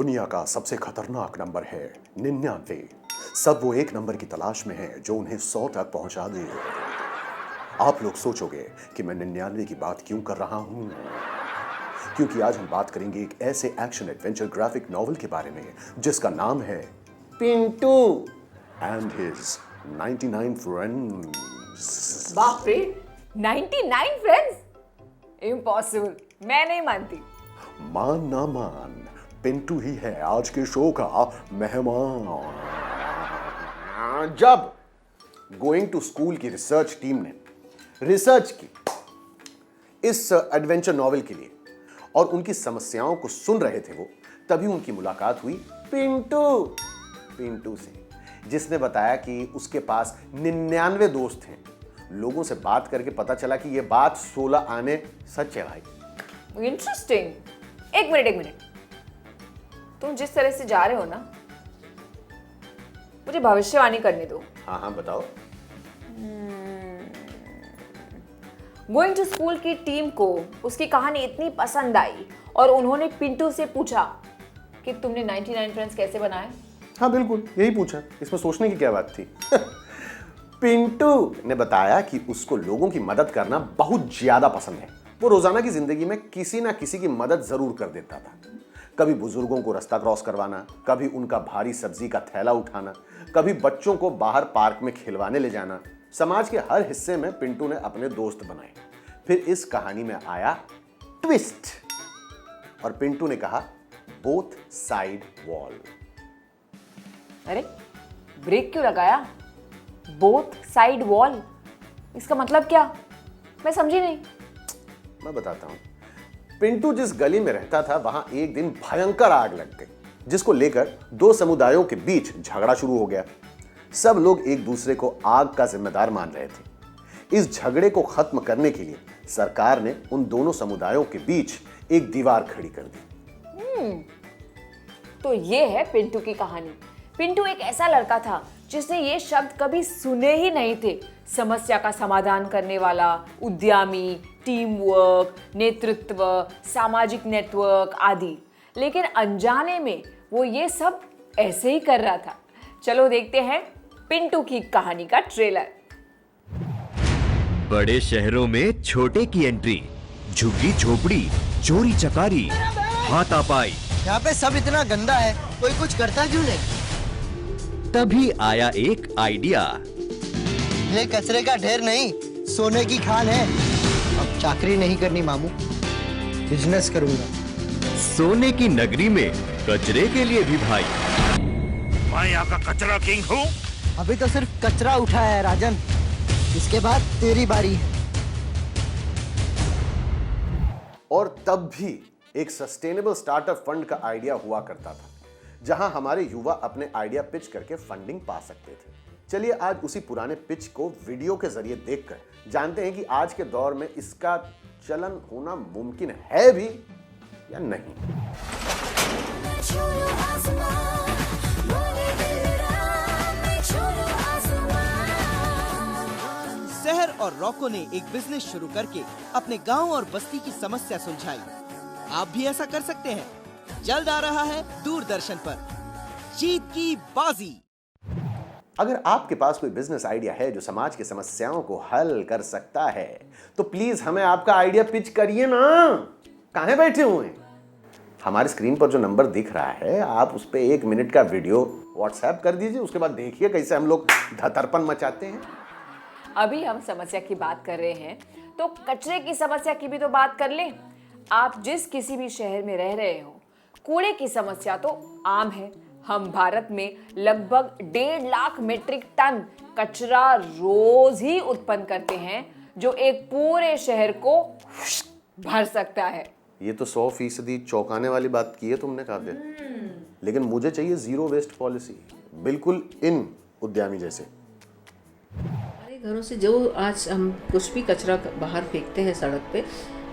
दुनिया का सबसे खतरनाक नंबर है 99। सब वो एक नंबर की तलाश में है जो उन्हें 100 तक पहुंचा दे। आप लोग सोचोगे कि मैं 99 की बात क्यों कर रहा हूं, क्योंकि आज हम बात करेंगे एक ऐसे एक्शन एडवेंचर ग्राफिक नॉवल के बारे में जिसका नाम है पिंटू एंड हिज 99 फ्रेंड्स। बाप रे, 99 फ्रेंड्स? इम्पॉसिबल, मैं नहीं मानती। मान ना मान, पिंटू ही है आज के शो का मेहमान। जब गोइंग टू स्कूल की रिसर्च टीम ने रिसर्च की इस एडवेंचर नॉवेल के लिए और उनकी समस्याओं को सुन रहे थे वो, तभी उनकी मुलाकात हुई पिंटू से, जिसने बताया कि उसके पास 99 दोस्त हैं। लोगों से बात करके पता चला कि यह बात 16 आने सच है भाई। इंटरेस्टिंग। एक मिनट, तुम जिस तरह से जा रहे हो ना, मुझे भविष्यवाणी करने दो। हाँ बताओ। गोइंग टू स्कूल की टीम को उसकी कहानी इतनी पसंद आई और उन्होंने पिंटू से पूछा कि तुमने 99 फ्रेंड्स कैसे बनाए। हाँ बिल्कुल, यही पूछा, इसमें सोचने की क्या बात थी। पिंटू ने बताया कि उसको लोगों की मदद करना बहुत ज्यादा पसंद है। वो रोजाना की जिंदगी में किसी ना किसी की मदद जरूर कर देता था। कभी बुजुर्गों को रास्ता क्रॉस करवाना, कभी उनका भारी सब्जी का थैला उठाना, कभी बच्चों को बाहर पार्क में खिलवाने ले जाना। समाज के हर हिस्से में पिंटू ने अपने दोस्त बनाए। फिर इस कहानी में आया ट्विस्ट और पिंटू ने कहा बोथ साइड वॉल। अरे ब्रेक क्यों लगाया? बोथ साइड वॉल, इसका मतलब क्या? मैं समझी नहीं। मैं बताता हूं। पिंटू जिस गली में रहता था वहां एक दिन भयंकर आग लग गई, जिसको लेकर दो समुदायों के बीच झगड़ा शुरू हो गया। सब लोग एक दूसरे को आग का जिम्मेदार मान रहे थे। इस झगड़े को खत्म करने के लिए सरकार ने उन दोनों समुदायों के बीच एक दीवार खड़ी कर दी। तो ये है पिंटू की कहानी। पिंटू एक ऐसा लड़का था जिसने ये शब्द कभी सुने ही नहीं थे। समस्या का समाधान करने वाला, उद्यमी, टीम वर्क, नेतृत्व, सामाजिक नेटवर्क आदि। लेकिन अनजाने में वो ये सब ऐसे ही कर रहा था। चलो देखते हैं पिंटू की कहानी का ट्रेलर। बड़े शहरों में छोटे की एंट्री, झुग्गी झोपड़ी, चोरी चकारी, हाथापाई। यहाँ पे सब इतना गंदा है, कोई कुछ करता क्यों नहीं? तभी आया एक आइडिया। ये कचरे का ढेर नहीं, सोने की खान है। अब चाकरी नहीं करनी मामू, बिजनेस करूंगा। सोने की नगरी में कचरे के लिए भी भाई। मैं यहाँ का कचरा किंग हूँ। अभी तो सिर्फ कचरा उठाया है राजन, इसके बाद तेरी बारी है। और तब भी एक सस्टेनेबल स्टार्टअप फंड का आइडिया हुआ करता था, जहां हमारे युवा अपने आइडिया पिच करके फंडिंग पा सकते थे। चलिए आज उसी पुराने पिच को वीडियो के जरिए देखकर जानते हैं कि आज के दौर में इसका चलन होना मुमकिन है भी या नहीं। शहर और रॉको ने एक बिजनेस शुरू करके अपने गांव और बस्ती की समस्या सुलझाई। आप भी ऐसा कर सकते हैं। जल्द आ रहा है दूरदर्शन पर जीत की बाजी। अगर आपके पास कोई बिजनेस आइडिया है जो समाज की समस्याओं को हल कर सकता है, तो प्लीज हमें आपका आइडिया पिच करिए ना। कहां बैठे हुए हैं? हमारे स्क्रीन पर जो नंबर दिख रहा है, आप उस पर 1 मिनट का वीडियो व्हाट्सएप कर दीजिए। उसके बाद देखिए कैसे हम लोग धतरपन मचाते हैं। अभी हम समस्या की बात कर रहे हैं, तो कचरे की समस्या की भी तो बात कर लें। आप जिस किसी भी शहर में रह रहे हो, कूड़े की समस्या तो आम है। हम भारत में लगभग 1.5 लाख मीट्रिक टन कचरा रोज ही उत्पन्न करते हैं, जो एक पूरे शहर को भर सकता है। ये तो 100% चौंकाने वाली बात की है तुमने काव्य। लेकिन मुझे चाहिए जीरो वेस्ट पॉलिसी, बिल्कुल इन उद्यमी जैसे। हमारे घरों से जो आज हम कुछ भी कचरा बाहर फेंकते हैं सड़क पे,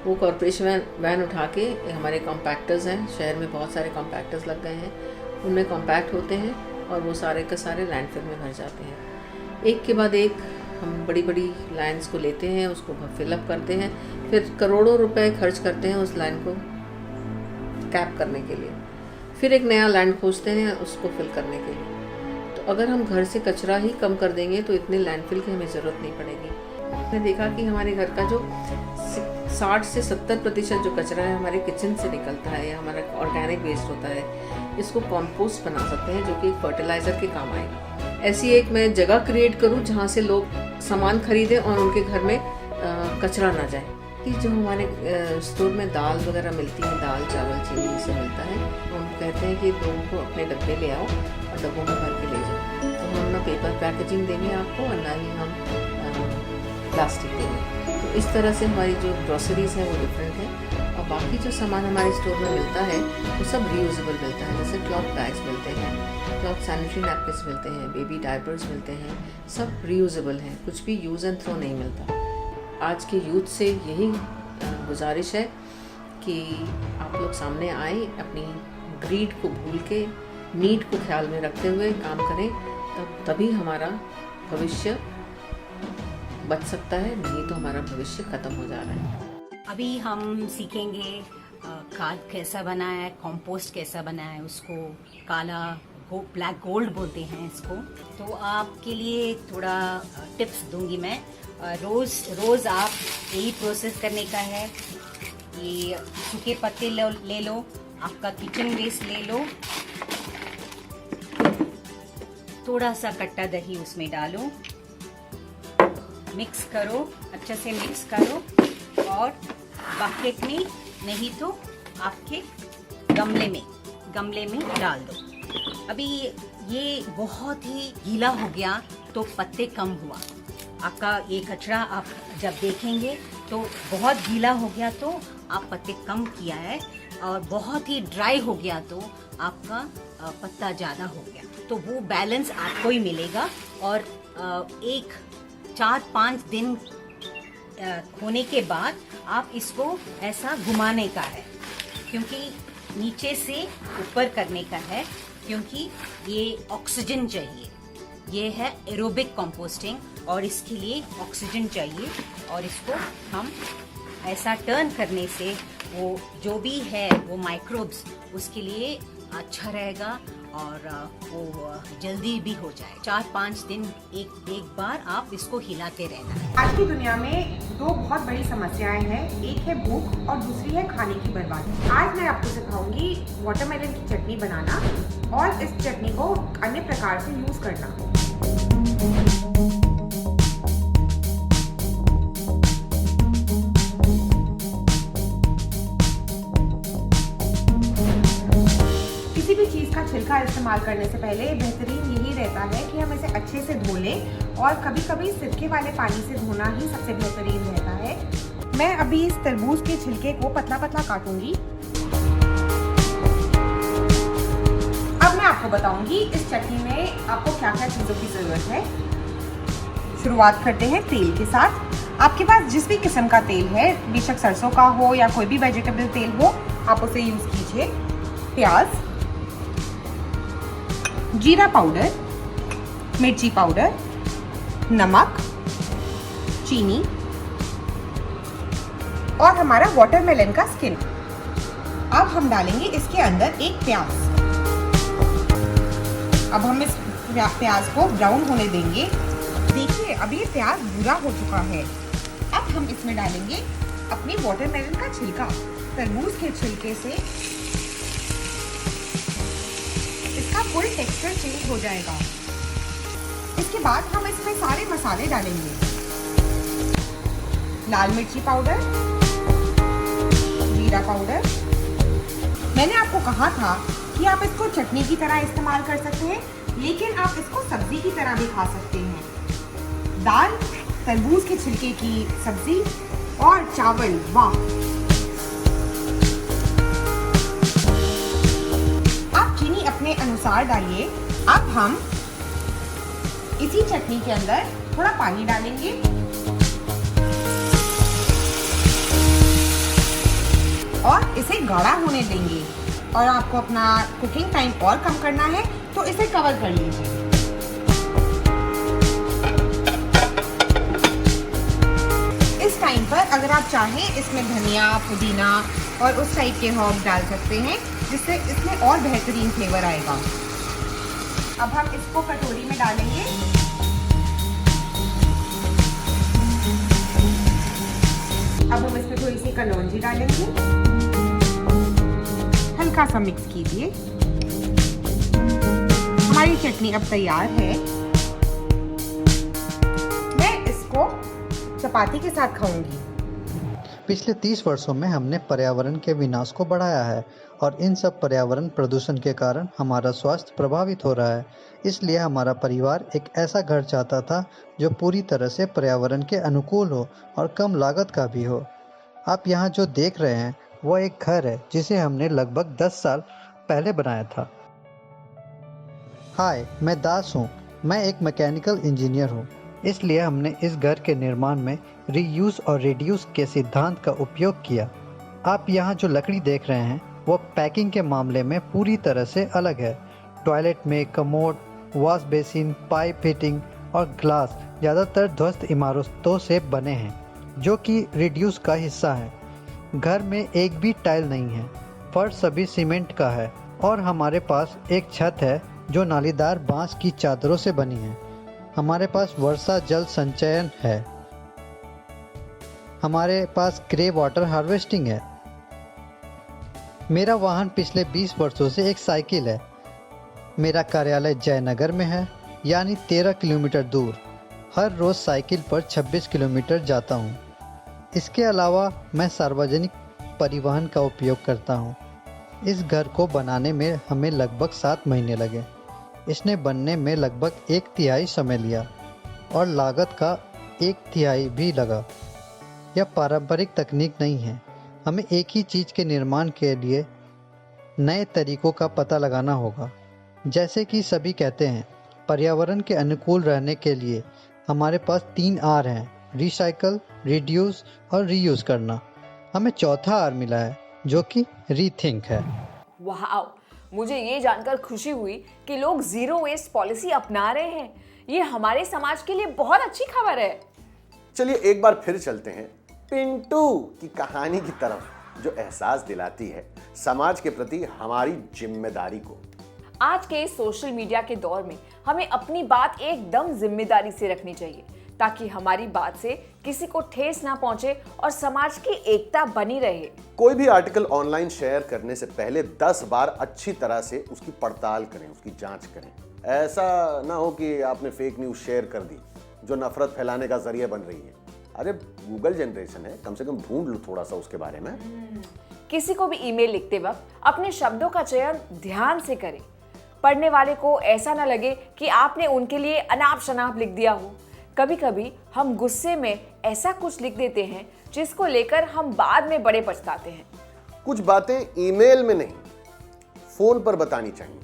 वो कॉरपोरेशन वैन उठा के, हमारे कॉम्पैक्टर्स हैं, शहर में बहुत सारे कॉम्पैक्टर्स लग गए हैं, उनमें कॉम्पैक्ट होते हैं और वो सारे के सारे लैंडफिल में भर जाते हैं। एक के बाद एक हम बड़ी बड़ी लाइन्स को लेते हैं, उसको फिलअप करते हैं, फिर करोड़ों रुपए खर्च करते हैं उस लाइन को कैप करने के लिए। फिर एक नया लैंड खोजते हैं उसको फिल करने के लिए। तो अगर हम घर से कचरा ही कम कर देंगे तो इतने लैंडफिल की हमें ज़रूरत नहीं पड़ेगी। मैंने देखा कि हमारे घर का जो 60 से 70% जो कचरा है हमारे किचन से निकलता है या हमारा ऑर्गेनिक वेस्ट होता है, इसको कंपोस्ट बना सकते हैं जो कि एक फर्टिलाइज़र के काम आएगा। ऐसी एक मैं जगह क्रिएट करूँ जहाँ से लोग सामान खरीदें और उनके घर में कचरा ना जाए। कि जो हमारे स्टोर में दाल वगैरह मिलती है, दाल चावल चीनी ये सब मिलता है, हम कहते हैं कि लोगों को अपने डब्बे ले आओ और डब्बों में भर के ले जाओ। तो हम ना पेपर पैकेजिंग देंगे आपको और ना ही हम प्लास्टिक देंगे। तो इस तरह से हमारी जो ग्रॉसरीज हैं वो डिफरेंट है और बाकी जो सामान हमारे स्टोर में मिलता है वो सब रीयूजेबल मिलता है। जैसे क्लॉथ बैग्स मिलते हैं, क्लॉथ सैनिटरी नैपकिन्स मिलते हैं, बेबी डायपर्स मिलते हैं, सब रीयूजेबल हैं, कुछ भी यूज़ एंड थ्रो नहीं मिलता। आज के यूथ से यही गुजारिश है कि आप लोग सामने आए, अपनी ग्रीड को भूल के नीड को ख्याल में रखते हुए काम करें, तभी हमारा भविष्य बच सकता है, नहीं तो हमारा भविष्य खत्म हो जा रहा है। अभी हम सीखेंगे खाद कैसा बनाया है, कंपोस्ट कैसा बनाया है, उसको काला ब्लैक गोल्ड बोलते हैं इसको। तो आपके लिए थोड़ा टिप्स दूंगी मैं। रोज़ आप यही प्रोसेस करने का है। ये सूखे पत्ते ले लो, आपका किचन वेस्ट ले लो, थोड़ा सा कट्टा दही उसमें डालो, मिक्स करो, अच्छे से मिक्स करो और बकेट में नहीं तो आपके गमले में डाल दो। अभी ये बहुत ही गीला हो गया तो पत्ते कम हुआ। आपका ये कचरा आप जब देखेंगे तो बहुत गीला हो गया तो आप पत्ते कम किया है, और बहुत ही ड्राई हो गया तो आपका पत्ता ज़्यादा हो गया। तो वो बैलेंस आपको ही मिलेगा। और एक 4-5 दिन होने के बाद आप इसको ऐसा घुमाने का है, क्योंकि नीचे से ऊपर करने का है, क्योंकि ये ऑक्सीजन चाहिए। ये है एरोबिक कंपोस्टिंग और इसके लिए ऑक्सीजन चाहिए। और इसको हम ऐसा टर्न करने से वो जो भी है वो माइक्रोब्स उसके लिए अच्छा रहेगा और वो जल्दी भी हो जाए। 4-5 दिन एक बार आप इसको हिलाते रहना। आज की दुनिया में 2 बहुत बड़ी समस्याएं हैं, एक है भूख और दूसरी है खाने की बर्बादी। आज मैं आपको सिखाऊंगी वाटरमेलन की चटनी बनाना और इस चटनी को अन्य प्रकार से यूज करना। किसी भी चीज़ का छिलका इस्तेमाल करने से पहले बेहतरीन यही रहता है कि हम इसे अच्छे से धो लें और कभी कभी सिरके वाले पानी से धोना ही सबसे बेहतरीन रहता है। मैं अभी इस तरबूज के छिलके को पतला पतला काटूंगी। अब मैं आपको बताऊंगी इस चटनी में आपको क्या क्या चीज़ों की ज़रूरत है। शुरुआत करते हैं तेल के साथ। आपके पास जिस भी किस्म का तेल है, बेशक सरसों का हो या कोई भी वेजिटेबल तेल हो, आप उसे यूज़ कीजिए। प्याज, जीरा पाउडर, मिर्ची पाउडर, नमक, चीनी और हमारा वाटरमेलन का स्किन। अब हम डालेंगे इसके अंदर एक प्याज। अब हम इस प्याज को ब्राउन होने देंगे। देखिए अब ये प्याज भूरा हो चुका है। अब हम इसमें डालेंगे अपनी वाटरमेलन का छिलका। तरबूज के छिलके से इसका फुल टेक्सचर चेंज हो जाएगा। इसके बाद हम इसमें सारे मसाले डालेंगे। लाल मिर्ची पाउडर, जीरा पाउडर। मैंने आपको कहा था कि आप इसको चटनी की तरह इस्तेमाल कर सकते हैं, लेकिन आप इसको सब्जी की तरह भी खा सकते हैं। दाल, तरबूज के छिलके की सब्जी और चावल, वाह! आप चीनी अपने अनुसार डालिए। अब हम इसी चटनी के अंदर थोड़ा पानी डालेंगे और इसे गाढ़ा होने देंगे। और आपको अपना कुकिंग टाइम और कम करना है तो इसे कवर कर लीजिए। इस टाइम पर अगर आप चाहें इसमें धनिया, पुदीना और उस टाइप के हर्ब डाल सकते हैं, जिससे इसमें और बेहतरीन फ्लेवर आएगा। अब हम इसको कटोरी में डालेंगे। अब हम इसमें थोड़ी सी कलौंजी डालेंगे, हल्का सा मिक्स कीजिए। हमारी चटनी अब तैयार है। मैं इसको चपाती के साथ खाऊंगी। पिछले 30 वर्षों में हमने पर्यावरण के विनाश को बढ़ाया है और इन सब पर्यावरण प्रदूषण के कारण हमारा स्वास्थ्य प्रभावित हो रहा है। इसलिए हमारा परिवार एक ऐसा घर चाहता था जो पूरी तरह से पर्यावरण के अनुकूल हो और कम लागत का भी हो। आप यहाँ जो देख रहे हैं वो एक घर है जिसे हमने लगभग 10 साल पहले बनाया था। हाय, मैं दास हूँ। मैं एक मैकेनिकल इंजीनियर हूँ। इसलिए हमने इस घर के निर्माण में रीयूज और रिड्यूस के सिद्धांत का उपयोग किया। आप यहाँ जो लकड़ी देख रहे हैं वो पैकिंग के मामले में पूरी तरह से अलग है। टॉयलेट में commode, wash basin, pipe fitting और ग्लास ज़्यादातर ध्वस्त इमारतों से बने हैं जो कि रिड्यूस का हिस्सा हैं। घर में एक भी टाइल नहीं है, फर्श सभी सीमेंट का है और हमारे पास एक छत है जो नालीदार बांस की चादरों से बनी है। हमारे पास वर्षा जल संचयन है। हमारे पास ग्रे वाटर हार्वेस्टिंग है। मेरा वाहन पिछले 20 वर्षों से एक साइकिल है। मेरा कार्यालय जयनगर में है, यानी 13 किलोमीटर दूर। हर रोज़ साइकिल पर 26 किलोमीटर जाता हूँ। इसके अलावा मैं सार्वजनिक परिवहन का उपयोग करता हूँ। इस घर को बनाने में हमें लगभग 7 महीने लगे। इसने बनने में लगभग 1/3 समय लिया और लागत का 1/3 भी लगा। यह पारंपरिक तकनीक नहीं है। हमें एक ही चीज़ के निर्माण के लिए नए तरीकों का पता लगाना होगा। जैसे कि सभी कहते हैं, पर्यावरण के अनुकूल रहने के लिए हमारे पास 3 R हैं: रिसाइकल, रिड्यूस और रीयूज़ करना। हमें चौथा R मिला है जो कि रीथिंक है। वाह, मुझे ये जानकर खुशी हुई कि लोग जीरो वेस्ट पॉलिसी अपना रहे हैं। ये हमारे समाज के लिए बहुत अच्छी खबर है। चलिए एक बार फिर चलते हैं पिंटू की कहानी की तरफ, जो एहसास दिलाती है समाज के प्रति हमारी जिम्मेदारी को। आज के सोशल मीडिया के दौर में हमें अपनी बात एकदम जिम्मेदारी से रखनी चाहिए ताकि हमारी बात से किसी को ठेस ना पहुंचे और समाज की एकता बनी रहे। कोई भी आर्टिकल ऑनलाइन शेयर करने से पहले 10 बार अच्छी तरह से उसकी पड़ताल करें, उसकी जांच करें। ऐसा ना हो कि आपने फेक न्यूज़ शेयर कर दी जो नफरत फैलाने का जरिया बन रही है। अरे गूगल जनरेशन है, कम से कम ढूंढ लो थोड़ा सा उसके बारे में। किसी को भी ईमेल लिखते वक्त अपने शब्दों का चयन ध्यान से करें। पढ़ने वाले को ऐसा ना लगे कि आपने उनके लिए अनाप शनाप लिख दिया हो। कभी कभी हम गुस्से में ऐसा कुछ लिख देते हैं जिसको लेकर हम बाद में बड़े पछताते हैं। कुछ बातें ईमेल में नहीं, फोन पर बतानी चाहिए।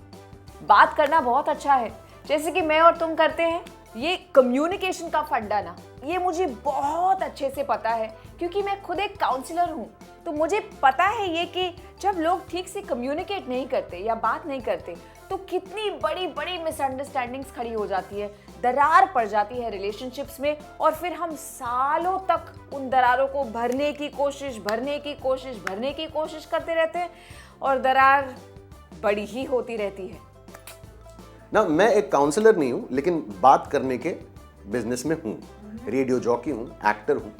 बात करना बहुत अच्छा है, जैसे कि मैं और तुम करते हैं। ये कम्युनिकेशन का फंडा ना, ये मुझे बहुत अच्छे से पता है क्योंकि मैं खुद एक काउंसलर हूँ। तो मुझे पता है ये कि जब लोग ठीक से कम्युनिकेट नहीं करते या बात नहीं करते तो कितनी बड़ी बड़ी मिसअंडरस्टैंडिंग्स खड़ी हो जाती है, दरार पड़ जाती है रिलेशनशिप्स में, और फिर हम सालों तक उन दरारों को भरने की कोशिश करते रहते हैं और दरार बड़ी ही होती रहती है ना। मैं एक काउंसलर नहीं हूं, लेकिन बात करने के बिजनेस में हूं। रेडियो जॉकी हूं, एक्टर हूं।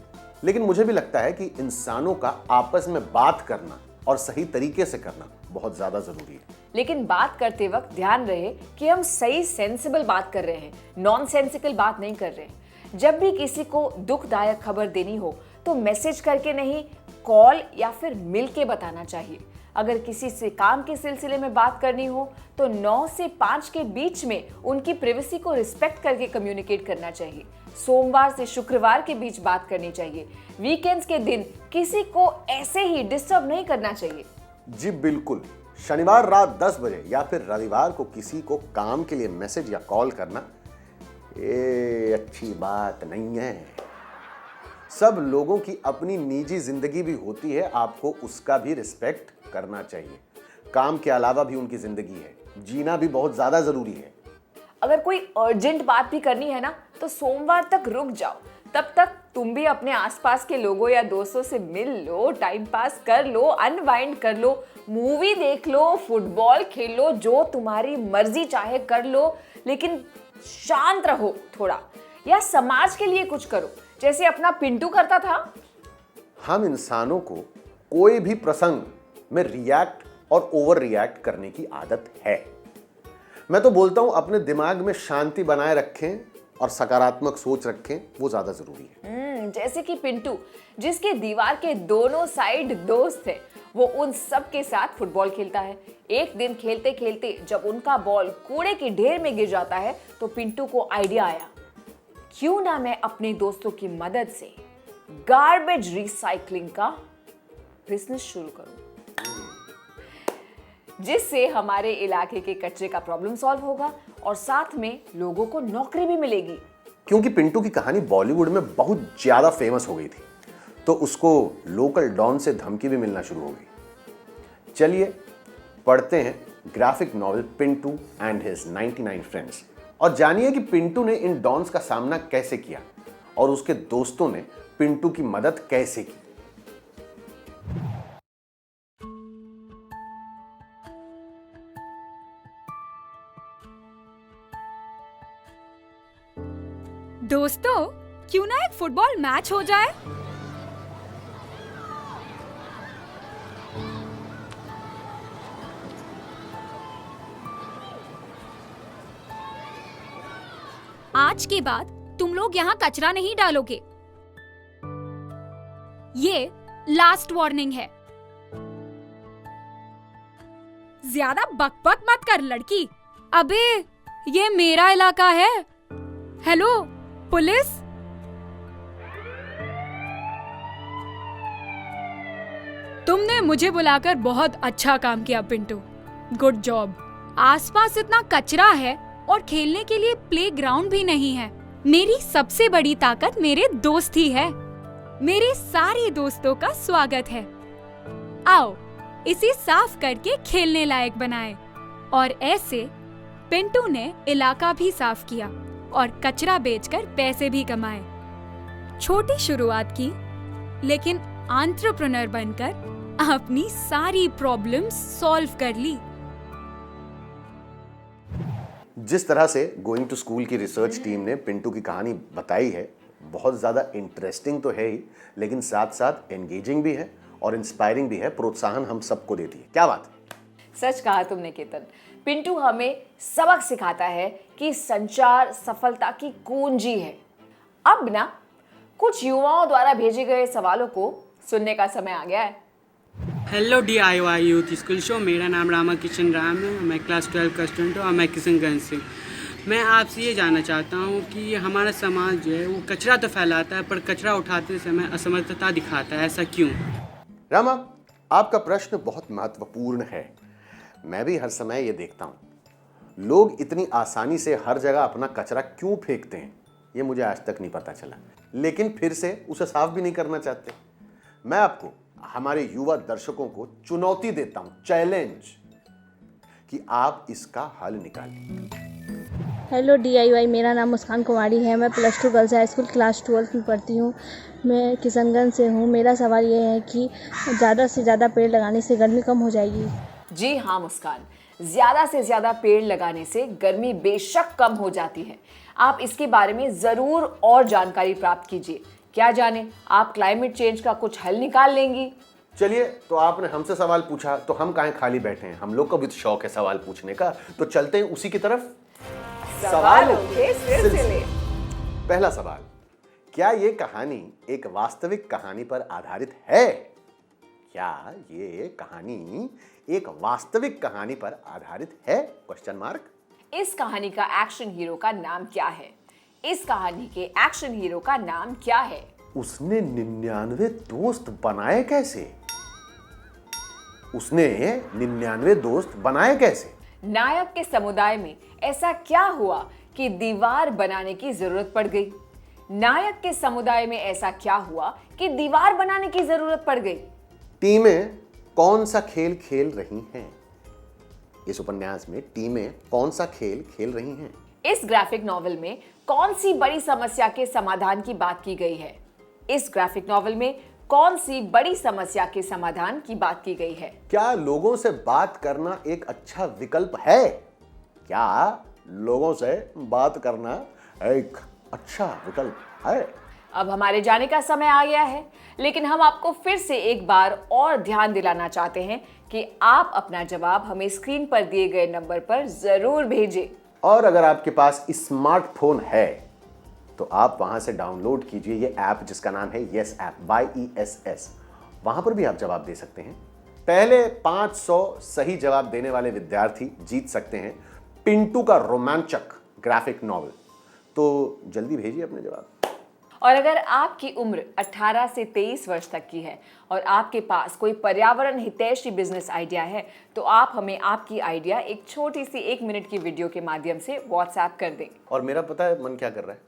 लेकिन मुझे भी लगता है कि इंसानों का आपस में बात करना और सही तरीके से करना बहुत ज्यादा जरूरी है। लेकिन बात करते वक्त ध्यान रहे कि हम सही सेंसिबल बात कर रहे हैं, नॉनसेंसिकल बात नहीं कर रहे हैं। जब भी किसी को दुखदायक खबर देनी हो तो मैसेज करके नहीं, कॉल या फिर मिल के बताना चाहिए। अगर किसी से काम के सिलसिले में बात करनी हो तो 9 से 5 के बीच में उनकी प्राइवेसी को रिस्पेक्ट करके कम्युनिकेट करना चाहिए। सोमवार से शुक्रवार के बीच बात करनी चाहिए। वीकेंड्स के दिन किसी को ऐसे ही डिस्टर्ब नहीं करना चाहिए। जी बिल्कुल। शनिवार रात 10 बजे या फिर रविवार को किसी को काम के लिए मैसेज या कॉल करना ये अच्छी बात नहीं है। सब लोगों की अपनी निजी जिंदगी भी होती है, आपको उसका भी रिस्पेक्ट करना चाहिए। काम के अलावा भी उनकी जिंदगी है, जीना भी बहुत ज्यादा जरूरी है। अगर कोई अर्जेंट बात भी करनी है ना तो सोमवार तक रुक जाओ, तब तक तुम भी अपने आसपास के लोगों या दोस्तों से मिल लो, टाइम पास कर लो, अनवाइंड कर लो, मूवी देख लो, फुटबॉल खेल लो, जो तुम्हारी मर्जी चाहे कर लो, लेकिन शांत रहो थोड़ा, या समाज के लिए कुछ करो जैसे अपना पिंटू करता था। हम इंसानों को कोई भी प्रसंग में रिएक्ट और ओवर रिएक्ट करने की आदत है। मैं तो बोलता हूं अपने दिमाग में शांति बनाए रखें और सकारात्मक सोच रखें, वो ज्यादा जरूरी है। जैसे कि पिंटू, जिसके दीवार के दोनों साइड दोस्त थे, वो उन सब के साथ फुटबॉल खेलता है। एक दिन खेलते खेलते जब उनका बॉल कूड़े के ढेर में गिर जाता है तो पिंटू को आइडिया आया, क्यों ना मैं अपने दोस्तों की मदद से गार्बेज रिसाइकलिंग का बिजनेस शुरू करूं, जिससे हमारे इलाके के कचरे का प्रॉब्लम सॉल्व होगा और साथ में लोगों को नौकरी भी मिलेगी। क्योंकि पिंटू की कहानी बॉलीवुड में बहुत ज्यादा फेमस हो गई थी, तो उसको लोकल डॉन से धमकी भी मिलना शुरू हो गई। चलिए पढ़ते हैं graphic novel Pintu and his 99 friends और जानिए कि पिंटू ने इन डॉन्स का सामना कैसे किया और उसके दोस्तों ने पिंटू की मदद कैसे की। दोस्तों, क्यों ना एक फुटबॉल मैच हो जाए? आज के बाद तुम लोग यहाँ कचरा नहीं डालोगे। ये लास्ट वार्निंग है। ज्यादा बकबक मत कर लड़की। अबे, ये मेरा इलाका है। Hello police. तुमने मुझे बुलाकर बहुत अच्छा काम किया पिंटू, गुड जॉब। आसपास इतना कचरा है और खेलने के लिए प्लेग्राउंड भी नहीं है। मेरी सबसे बड़ी ताकत मेरे दोस्त ही है। मेरे सारे दोस्तों का स्वागत है। आओ इसे साफ करके खेलने लायक बनाए। और ऐसे पिंटू ने इलाका भी साफ किया और कचरा बेचकर पैसे भी कमाए। छोटी शुरुआत की, लेकिन एंटरप्रेन्योर बनकर अपनी सारी प्रॉब्लम्स सॉल्व कर ली। जिस तरह से गोइंग टू स्कूल की रिसर्च टीम ने पिंटू की कहानी बताई है, बहुत ज़्यादा इंटरेस्टिंग तो है ही, लेकिन साथ साथ एंगेजिंग भी है और इंस्पायरिंग भी है। प्रोत्साहन हम सबको देती है। क्या बात है? सच कहा तुमने केतन। पिंटू हमें सबक सिखाता है कि संचार सफलता की कुंजी है। अब ना कुछ युवाओं द्वारा भेजे गए सवालों को सुनने का समय आ गया है। Hello DIY youth school show, मेरा नाम रामा किशन राम है। मैं क्लास 12 का स्टूडेंट हूँ और मैं किशनगंज से। मैं आपसे ये जानना चाहता हूँ कि हमारा समाज जो है वो कचरा तो फैलाता है, पर कचरा उठाते समय असमर्थता दिखाता है, ऐसा क्यों? रामा, आपका प्रश्न बहुत महत्वपूर्ण है। मैं भी हर समय ये देखता हूँ, लोग इतनी आसानी से हर जगह अपना कचरा क्यों फेंकते हैं, ये मुझे आज तक नहीं पता चला, लेकिन फिर से उसे साफ भी नहीं करना चाहते। मैं आपको, हमारे युवा दर्शकों को चुनौती देता हूं, चैलेंज, कि आप इसका हल निकालें। हेलो DIY, मेरा नाम मुस्कान कुमारी है। मैं +2 गर्ल्स हाई स्कूल क्लास 12 में पढ़ती हूँ। मैं किशनगंज से हूँ। मेरा सवाल ये है कि ज़्यादा से ज़्यादा पेड़ लगाने से गर्मी कम हो जाएगी? जी हाँ मुस्कान, ज़्यादा से ज़्यादा पेड़ लगाने से गर्मी बेशक कम हो जाती है। आप इसके बारे में ज़रूर और जानकारी प्राप्त कीजिए। क्या जाने आप क्लाइमेट चेंज का कुछ हल निकाल लेंगी। चलिए, तो आपने हमसे सवाल पूछा तो हम काहे खाली बैठे हैं, हम लोग को भी शौक है सवाल पूछने का, तो चलते हैं उसी की तरफ। सवालों के सिलसिले। पहला सवाल, क्या ये कहानी एक वास्तविक कहानी पर आधारित है? क्या ये कहानी एक वास्तविक कहानी पर आधारित है? Question mark. इस कहानी का एक्शन हीरो का नाम क्या है? इस कहानी के एक्शन हीरो का नाम क्या है? उसने 99 दोस्त बनाए कैसे? उसने 99 दोस्त बनाए कैसे? नायक के समुदाय में ऐसा क्या हुआ कि दीवार बनाने की जरूरत पड़ गई? नायक के समुदाय में ऐसा क्या हुआ कि दीवार बनाने की जरूरत पड़ गई? टीमें कौन सा खेल खेल रही हैं? इस उपन्यास में टीमें कौन सा खेल खेल रही हैं? इस ग्राफिक नॉवेल में कौन सी बड़ी समस्या के समाधान की बात की गई है? इस ग्राफिक नॉवल में कौन सी बड़ी समस्या के समाधान की बात की गई है? क्या लोगों से बात करना एक अच्छा विकल्प है? क्या लोगों से बात करना एक अच्छा विकल्प है? अब हमारे जाने का समय आ गया है, लेकिन हम आपको फिर से एक बार और ध्यान दिलाना चाहते हैं कि आप अपना जवाब हमें स्क्रीन पर दिए गए नंबर पर जरूर भेजें। और अगर आपके पास स्मार्टफोन है तो आप वहां से डाउनलोड कीजिए ये ऐप जिसका नाम है यस ऐप, YESS। वहां पर भी आप जवाब दे सकते हैं। पहले 500 सही जवाब देने वाले विद्यार्थी जीत सकते हैं पिंटू का रोमांचक ग्राफिक नॉवल। तो जल्दी भेजिए अपने जवाब। और अगर आपकी उम्र 18 से 23 वर्ष तक की है और आपके पास कोई पर्यावरण हितैषी बिजनेस आइडिया है तो आप हमें आपकी आइडिया एक छोटी सी 1 मिनट की वीडियो के माध्यम से व्हाट्सएप कर दें। और मेरा पता है मन क्या कर रहा है,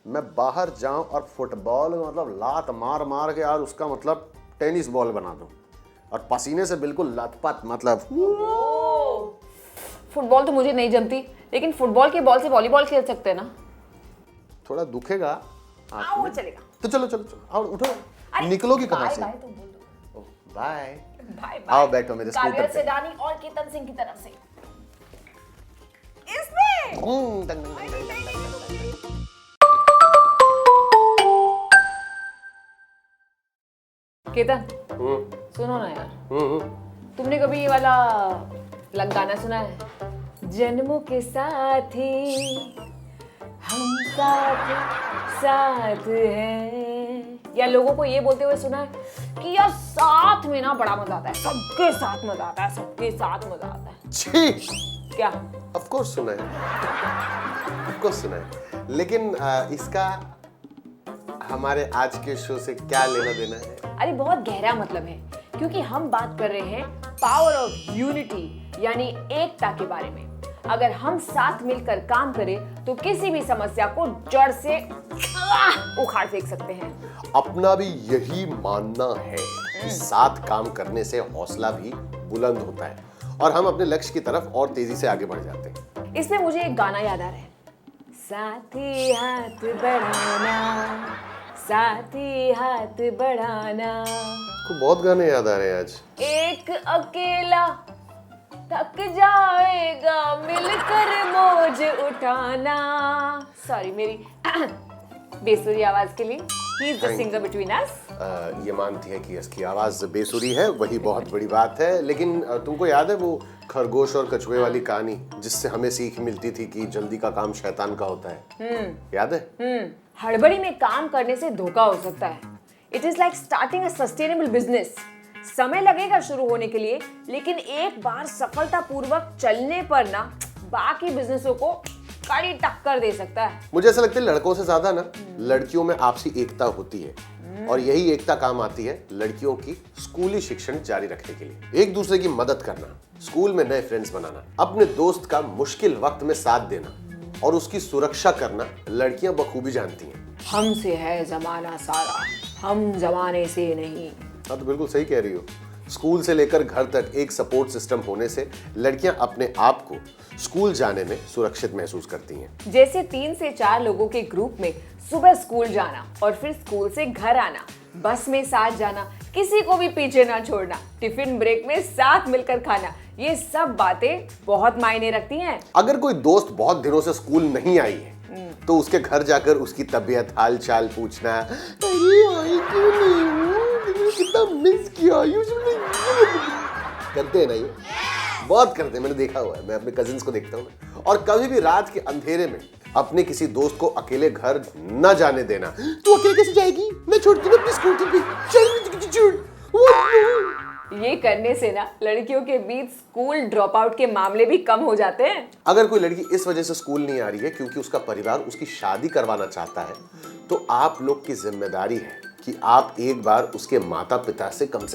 मैं बाहर जाऊं और फुटबॉल मतलब लात मार मार के यार उसका मतलब टेनिस बॉल बना दूं और पसीने से बिल्कुल लथपथ। मतलब फुटबॉल तो मुझे नहीं जमती, लेकिन फुटबॉल के बॉल से वॉलीबॉल खेल सकते हैं ना? थोड़ा दुखेगा वो चलेगा। तो चलो चलो चलो और उठो। निकलोगी कहाँ से? बाय तुम बोल दो। Bye bye. आओ बैठो मेरे स्कूटर काव्या पे। सेडानी और केतन सिंह की तरफ से इसमें केतन सुनो ना यार, तुमने कभी ये वाला गाना सुना है? जन्मों के साथ ही हम साथ हैं, या लोगों को ये बोलते हुए सुना है कि यार साथ में ना बड़ा मजा आता है, सबके साथ मजा आता है, सबके साथ मजा आता है। छी क्या? ऑफ कोर्स सुना है, ऑफ कोर्स सुना है, लेकिन इसका हमारे आज के शो से क्या लेना देना है? अरे बहुत गहरा मतलब है, क्योंकि हम बात कर रहे हैं पावर ऑफ यूनिटी यानी एकता के बारे में। अगर हम साथ मिलकर काम करें तो किसी भी समस्या को जड़ से उखाड़ फेंक सकते हैं। अपना भी यही मानना है कि साथ काम करने से हौसला भी बुलंद होता है और हम अपने लक्ष्य की तरफ और तेजी से आगे बढ़ जाते हैं। इसमें मुझे एक गाना याद आ रहा है, साथी हाथ बढ़ाना, साथी हाथ बढ़ाना। आपको बहुत गाने याद आ रहे हैं आज। एक अकेला थक जाएगा मिलकर मौज उठाना। सॉरी मेरी बेसुरी आवाज के लिए। He is the singer between us. ये मानती है कि इसकी आवाज बेसुरी है, वही बहुत बड़ी बात है। लेकिन तुमको याद है वो खरगोश और कछुए वाली कहानी जिससे हमें सीख मिलती थी कि जल्दी का काम शैतान का होता है? याद है? हड़बड़ी में काम करने से धोखा हो सकता है। It is like starting a sustainable business. समय लगेगा शुरू होने के लिए, लेकिन एक बार सफलतापूर्वक चलने पर ना बाकी बिजनेसों को कड़ी टक्कर दे सकता है। मुझे ऐसा लगता है लड़कों से ज्यादा ना लड़कियों में आपसी एकता होती है और यही एकता काम आती है लड़कियों की स्कूली शिक्षण जारी रखने के लिए। एक दूसरे की मदद करना, स्कूल में नए फ्रेंड्स बनाना, अपने दोस्त का मुश्किल वक्त में साथ देना और उसकी सुरक्षा करना लड़कियां बखूबी जानती हैं। हमसे है जमाना सारा, हम जमाने से नहीं। हाँ तो बिल्कुल सही कह रही हो। स्कूल से लेकर घर तक एक सपोर्ट सिस्टम होने से लड़कियां अपने आप को स्कूल जाने में सुरक्षित महसूस करती हैं। जैसे 3 से 4 लोगों के ग्रुप में सुबह स्कूल जाना और फिर स्कूल से घर आना, बस में साथ जाना, किसी को भी पीछे ना छोड़ना, टिफिन ब्रेक में साथ मिलकर खाना, ये सब बातें बहुत मायने रखती हैं। अगर कोई दोस्त बहुत दिनों से स्कूल नहीं आई है तो उसके घर जाकर उसकी तबीयत हाल चाल पूछना, अरे आई क्यों नहीं हूँ, कितना मिस किया, करते हैं ना ये, बहुत करते हैं, मैंने देखा हुआ है, मैं अपने कजिन्स को देखता हूँ। और कभी भी रात के अंधेरे में अपने किसी दोस्त को अकेले घर न जाने देना। तू अकेले कैसे जाएगी, मैं छोड़ती हूँ अपनी स्कूटी पे, चल। ये करने से ना लड़कियों के बीच स्कूल ड्रॉप आउट के मामले भी कम हो जाते हैं। अगर कोई लड़की इस वजह से स्कूल नहीं आ रही है क्योंकि उसका परिवार उसकी शादी करवाना चाहता है तो आप लोग की जिम्मेदारी है कि आप एक बार उसके माता पिता से कम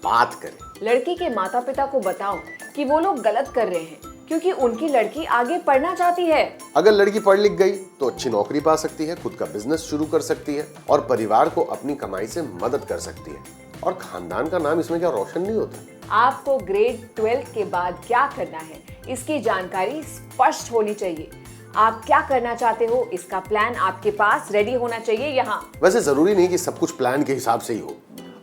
बात करें। लड़की के माता पिता को बताओ कि वो लोग गलत कर रहे हैं क्योंकि उनकी लड़की आगे पढ़ना चाहती है। अगर लड़की पढ़ लिख गई तो अच्छी नौकरी पा सकती है, खुद का बिजनेस शुरू कर सकती है और परिवार को अपनी कमाई से मदद कर सकती है और खानदान का नाम इसमें क्या रोशन नहीं होता। आपको ग्रेड 12 के बाद क्या करना है इसकी जानकारी स्पष्ट होनी चाहिए। आप क्या करना चाहते हो, इसका प्लान आपके पास रेडी होना चाहिए यहाँ। वैसे जरूरी नहीं कि सब कुछ प्लान के हिसाब से ही हो।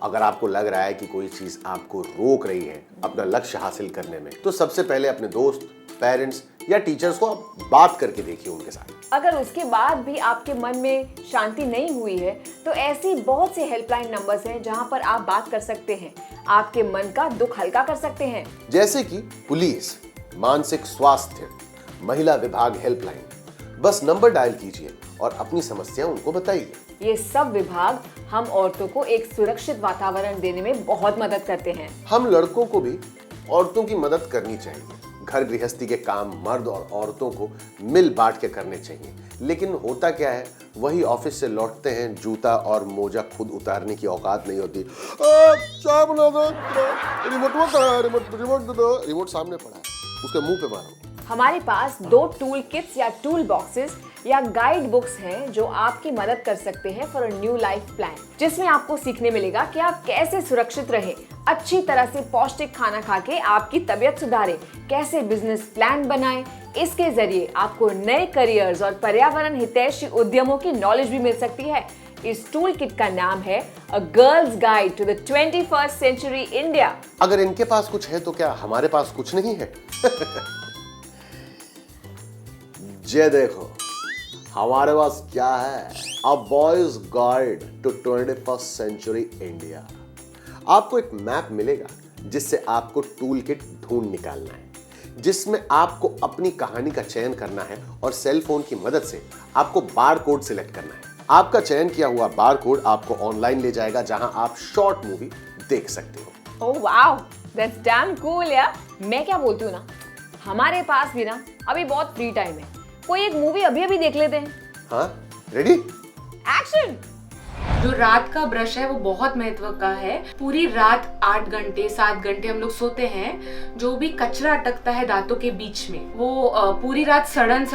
अगर आपको लग रहा है कि कोई चीज आपको रोक रही है अपना लक्ष्य हासिल करने में, तो सबसे पहले अपने दोस्त, पेरेंट्स या टीचर्स को आप बात करके देखिए उनके साथ। अगर उसके बाद भी आपके मन में शांति नहीं हुई है तो ऐसी बहुत से हेल्पलाइन नंबर्स हैं जहां पर आप बात कर सकते हैं, आपके मन का दुख हल्का कर सकते हैं। जैसे कि पुलिस, मानसिक स्वास्थ्य, महिला विभाग हेल्पलाइन। बस नंबर डायल कीजिए और अपनी समस्या उनको बताइए। ये सब विभाग हम औरतों को एक सुरक्षित वातावरण देने में बहुत मदद करते हैं। हम लड़कों को भी औरतों की मदद करनी चाहिए। घर गृहस्थी के काम मर्द और औरतों को मिल बांट के करने चाहिए। लेकिन होता क्या है, वही ऑफिस से लौटते हैं, जूता और मोजा खुद उतारने की औकात नहीं होती। चाय बना दो, रिमोट सामने पड़ा है, उसके मुंह पे मारो। हमारे पास 2 टूल किट्स या टूल बॉक्सेस या गाइड बुक्स हैं जो आपकी मदद कर सकते हैं for a new life plan, जिसमें आपको सीखने मिलेगा कि आप कैसे सुरक्षित रहें, अच्छी तरह से पौष्टिक खाना खा के आपकी तबीयत सुधारें, कैसे बिजनेस प्लान बनाएं। इसके जरिए आपको नए करियर्स और पर्यावरण हितैषी उद्यमों की नॉलेज भी मिल सकती है। इस टूल किट का नाम है a girl's guide to the 21st century India. अगर इनके पास कुछ है तो क्या हमारे पास कुछ नहीं है? ये देखो हमारे पास क्या है, a boy's guide to 21st century India. आपको एक मैप मिलेगा जिससे आपको टूल किट ढूंढ निकालना है, जिसमें आपको अपनी कहानी का चयन करना है और सेल फोन की मदद से आपको बार कोड सिलेक्ट करना है। आपका चयन किया हुआ बार कोड आपको ऑनलाइन ले जाएगा जहां आप शॉर्ट मूवी देख सकते हो। Oh wow, that's damn cool यार। मैं क्या बोलती हूँ ना, हमारे पास भी ना अभी बहुत फ्री टाइम है, कोई एक मूवी अभी देख लेते हैं। हाँ, रेडी? एक्शन। जो रात का ब्रश है वो बहुत महत्व का है। पूरी रात 8 घंटे 7 घंटे हम लोग सोते हैं, जो भी कचरा अटकता है दांतों के बीच में वो पूरी रात सड़न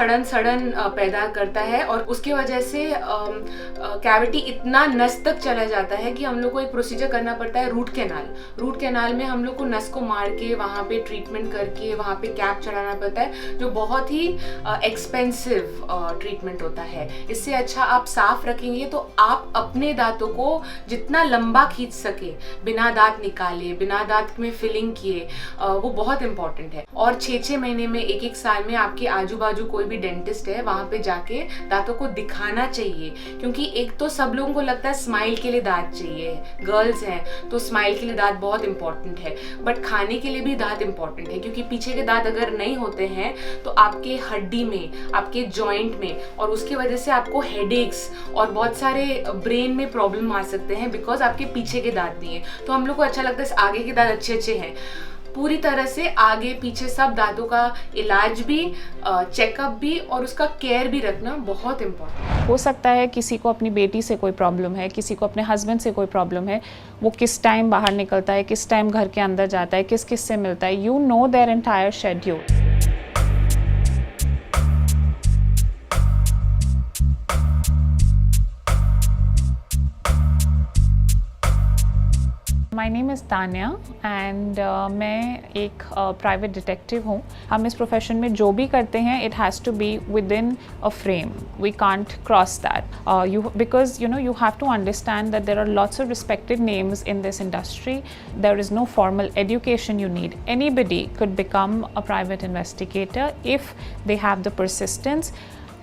पैदा करता है और उसके वजह से कैविटी इतना नस तक चला जाता है कि हम लोग को एक प्रोसीजर करना पड़ता है, रूट कैनाल में हम लोग को नस को मार के वहाँ पे ट्रीटमेंट करके वहाँ पे कैप चढ़ाना पड़ता है, जो बहुत ही एक्सपेंसिव ट्रीटमेंट होता है। इससे अच्छा आप साफ रखेंगे तो आप अपने दांतों को जितना लंबा खींच सके, बिना दांत निकाले, बिना दांत में फिलिंग किए, वो बहुत इंपॉर्टेंट है। और 6-6 महीने में, 1-1 साल में आपके आजू बाजू कोई भी डेंटिस्ट है वहां पे जाके दांतों को दिखाना चाहिए, क्योंकि एक तो सब लोगों को लगता है स्माइल के लिए दांत चाहिए, गर्ल्स हैं तो स्माइल के लिए दांत बहुत इंपॉर्टेंट है, बट खाने के लिए भी दांत इंपॉर्टेंट है, क्योंकि पीछे के दांत अगर नहीं होते हैं तो आपके हड्डी में, आपके जॉइंट में, और उसकी वजह से आपको हेडेक्स और बहुत सारे ब्रेन में प्रॉब्लम आ सकते हैं, बिकॉज आपके पीछे के दांत नहीं है। तो हम लोग को अच्छा लगता है आगे के दांत अच्छे हैं। पूरी तरह से आगे पीछे सब दांतों का इलाज भी, चेकअप भी और उसका केयर भी रखना बहुत इम्पोर्टेंट। हो सकता है किसी को अपनी बेटी से कोई प्रॉब्लम है, किसी को अपने हस्बैंड से कोई प्रॉब्लम है, वो किस टाइम बाहर निकलता है, किस टाइम घर के अंदर जाता है, किस किस से मिलता है, you know their entire schedule. My name is Tanya and मैं एक प्राइवेट डिटेक्टिव हूँ। हम इस प्रोफेशन में जो भी करते हैं it has to be within a frame, we can't cross that because you know you have to understand that there are lots of respected names in this industry, there is no formal education you need, anybody could become a private investigator if they have the persistence,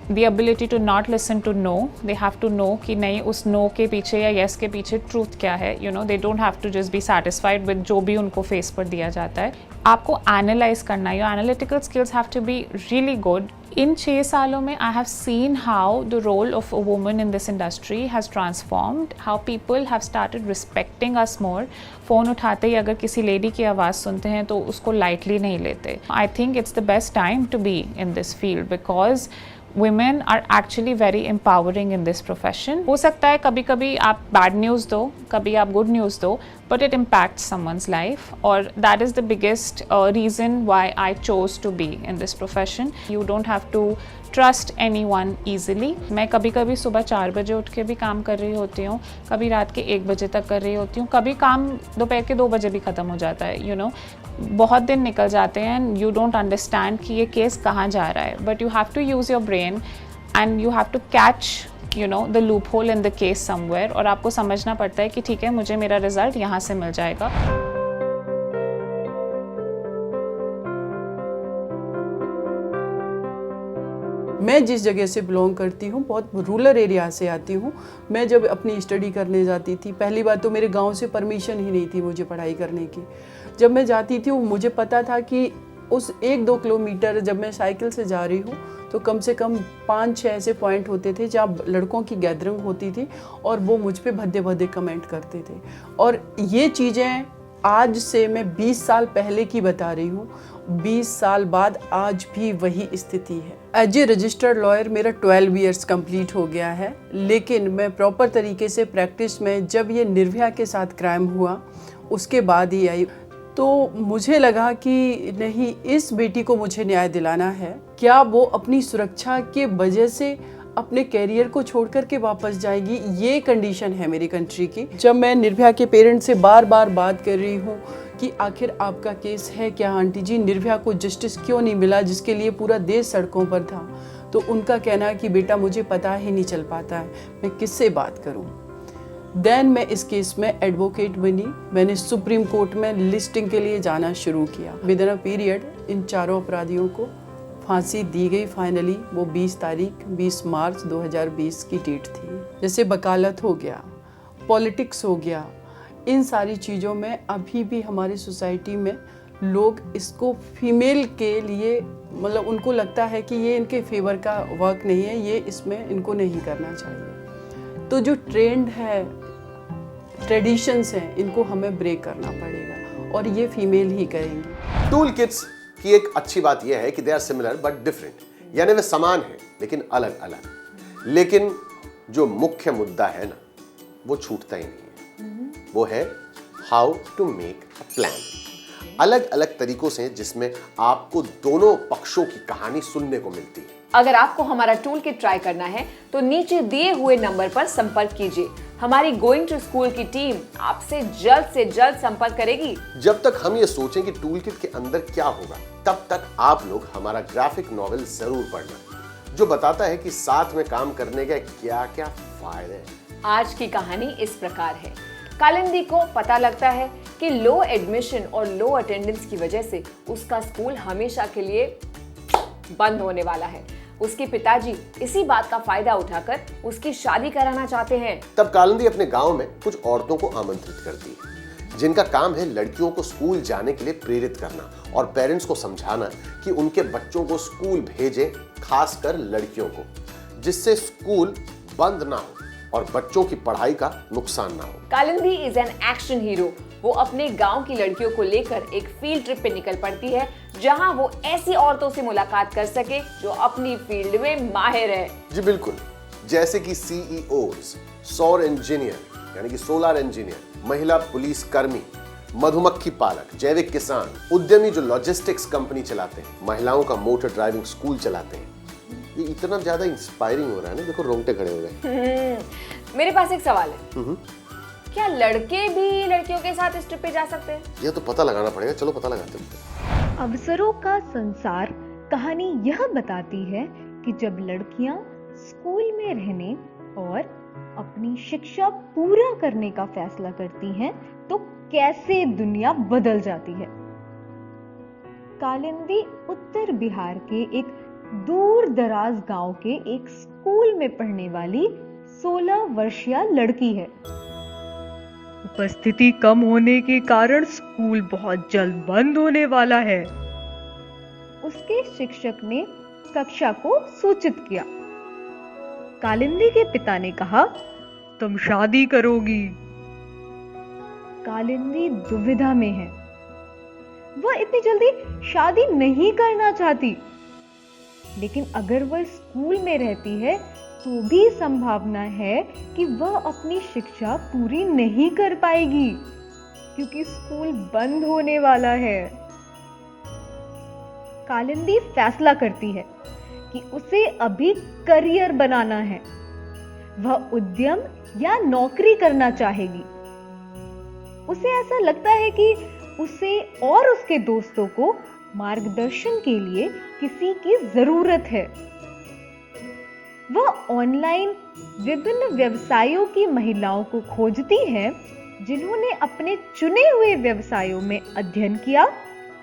the ability to not listen to no. They have to know कि नहीं उस no के पीछे या yes के पीछे truth क्या है, you know, they don't have to just be satisfied with जो भी उनको face पर दिया जाता है। आपको analyze करना, your analytical skills have to be really good. इन 6 सालों में I have seen how the role of a woman in this industry has transformed, how people have started respecting us more. Phone उठाते ही अगर किसी lady की आवाज़ सुनते हैं तो उसको lightly नहीं लेते। I think it's the best time to be in this field because women are actually very empowering in this profession. हो सकता है कभी कभी आप bad news दो, कभी आप good news दो, but it impacts someone's life, और that is the biggest reason why I chose to be in this profession. You don't have to trust anyone easily. मैं कभी कभी सुबह 4 बजे उठ के भी काम कर रही होती हूँ, कभी रात के 1 बजे तक कर रही होती हूँ, कभी काम दोपहर के 2 बजे भी ख़त्म हो जाता है, you know. बहुत दिन निकल जाते हैं एंड यू डोंट अंडरस्टैंड कि ये केस कहाँ जा रहा है, but you have to use your brain and you have to catch the loophole in the case somewhere, और आपको समझना पड़ता है कि ठीक है, मुझे मेरा रिजल्ट यहाँ से मिल जाएगा। मैं जिस जगह से बिलोंग करती हूँ, बहुत रूरल एरिया से आती हूँ। मैं जब अपनी स्टडी करने जाती थी, पहली बात तो मेरे गांव से परमिशन ही नहीं थी मुझे पढ़ाई करने की। जब मैं जाती थी, मुझे पता था कि उस 1-2 किलोमीटर जब मैं साइकिल से जा रही हूँ तो कम से कम 5-6 ऐसे पॉइंट होते थे जहाँ लड़कों की गैदरिंग होती थी और वो मुझ पे भद्दे भद्दे कमेंट करते थे। और ये चीज़ें आज से मैं 20 साल पहले की बता रही हूँ, 20 साल बाद आज भी वही स्थिति है। एज ए रजिस्टर्ड लॉयर मेरा 12 ईयर्स कंप्लीट हो गया है, लेकिन मैं प्रॉपर तरीके से प्रैक्टिस में जब ये निर्भया के साथ क्राइम हुआ उसके बाद ही आई, तो मुझे लगा कि नहीं, इस बेटी को मुझे न्याय दिलाना है। क्या वो अपनी सुरक्षा के वजह से अपने कैरियर को छोड़ कर के वापस जाएगी? ये कंडीशन है मेरी कंट्री की। जब मैं निर्भया के पेरेंट्स से बार बार बात कर रही हूँ कि आखिर आपका केस है क्या आंटी जी, निर्भया को जस्टिस क्यों नहीं मिला जिसके लिए पूरा देश सड़कों पर था, तो उनका कहना है कि बेटा मुझे पता ही नहीं चल पाता है, मैं किससे बात करूँ। देन मैं इस केस में एडवोकेट बनी। मैंने सुप्रीम कोर्ट में लिस्टिंग के लिए जाना शुरू किया। With in a period in चारों अपराधियों को फांसी दी गई फाइनली। वो 20 मार्च 2020 की डेट थी। जैसे वकालत हो गया, पॉलिटिक्स हो गया, इन सारी चीज़ों में अभी भी हमारी सोसाइटी में लोग इसको फीमेल के लिए, मतलब उनको लगता है कि ये इनके फेवर का वर्क नहीं है, ये इसमें इनको नहीं करना चाहिए। तो जो ट्रेंड है, ट्रेडिशंस हैं, इनको हमें ब्रेक करना पड़ेगा और ये फीमेल ही करेंगी। टूल किट्स की एक अच्छी बात यह है कि they are similar but different, यानी वे समान हैं लेकिन अलग अलग। लेकिन जो मुख्य मुद्दा है ना, वो छूटता ही नहीं है। वो है how to make a plan. अलग अलग तरीकों से जिसमें आपको दोनों पक्षों की कहानी सुनने को मिलती है। अगर आपको हमारा टूल किट ट्राई करना है तो नीचे दिए हुए नंबर पर संपर्क कीजिए। हमारी गोइंग टू स्कूल की टीम आपसे जल्द से जल्द संपर्क करेगी। जब तक हम ये सोचें कि टूल किट के अंदर क्या होगा, तब तक आप लोग हमारा ग्राफिक नॉवेल जरूर पढ़ना, जो बताता है कि साथ में काम करने के क्या क्या फायदे हैं। आज की कहानी इस प्रकार है। कालिंदी को पता लगता है कि लो एडमिशन और लो अटेंडेंस की वजह से उसका स्कूल हमेशा के लिए बंद होने वाला है। उसके पिताजी इसी बात का फायदा उठाकर उसकी शादी कराना चाहते हैं। तब कालिंदी अपने गांव में कुछ औरतों को आमंत्रित करती है, जिनका काम है लड़कियों को स्कूल जाने के लिए प्रेरित करना और पेरेंट्स को समझाना कि उनके बच्चों को स्कूल भेजें, खासकर लड़कियों को, जिससे स्कूल बंद ना हो और बच्चों की पढ़ाई का नुकसान ना हो। Kalindi is an action hero. वो अपने गांव की लड़कियों को लेकर एक फील्ड ट्रिप पे निकल पड़ती है, जहां वो ऐसी औरतों से मुलाकात कर सके जो अपनी फील्ड में माहिर है। जी बिल्कुल, जैसे कि सीईओज, सौर इंजीनियर यानी कि सोलर इंजीनियर, महिला पुलिस कर्मी, मधुमक्खी पालक, जैविक किसान, उद्यमी जो लॉजिस्टिक्स कंपनी चलाते हैं, महिलाओं का मोटर ड्राइविंग स्कूल चलाते हैं। ये इतना ज्यादा इंस्पायरिंग हो रहा है ना, देखो रोंगटे खड़े हो गए। मेरे पास एक सवाल है, क्या लड़के भी लड़कियों के साथ इस ट्रिप पे जा सकते हैं? यह तो पता लगाना पड़ेगा, चलो पता लगाते हैं। अवसरों का संसार कहानी यह बताती है कि जब लड़कियां स्कूल में रहने और अपनी शिक्षा पूरा करने का फैसला करती हैं, तो कैसे दुनिया बदल जाती है। कालिंदी उत्तर बिहार के एक दूर दराज गांव के एक स्कूल में पढ़ने वाली 16 वर्षीय लड़की है। उपस्थिति कम होने के कारण स्कूल बहुत जल्द बंद होने वाला है। उसके शिक्षक ने कक्षा को सूचित किया। कालिंदी के पिता ने कहा, तुम शादी करोगी। कालिंदी दुविधा में है। वह इतनी जल्दी शादी नहीं करना चाहती, लेकिन अगर वह स्कूल में रहती है तो भी संभावना है कि वह अपनी शिक्षा पूरी नहीं कर पाएगी, क्योंकि स्कूल बंद होने वाला है। कालिंदी फैसला करती है कि उसे अभी करियर बनाना है। वह उद्यम या नौकरी करना चाहेगी। उसे ऐसा लगता है कि उसे और उसके दोस्तों को मार्गदर्शन के लिए किसी की जरूरत है। वह ऑनलाइन विभिन्न व्यवसायों की महिलाओं को खोजती है जिन्होंने अपने चुने हुए व्यवसायों में अध्ययन किया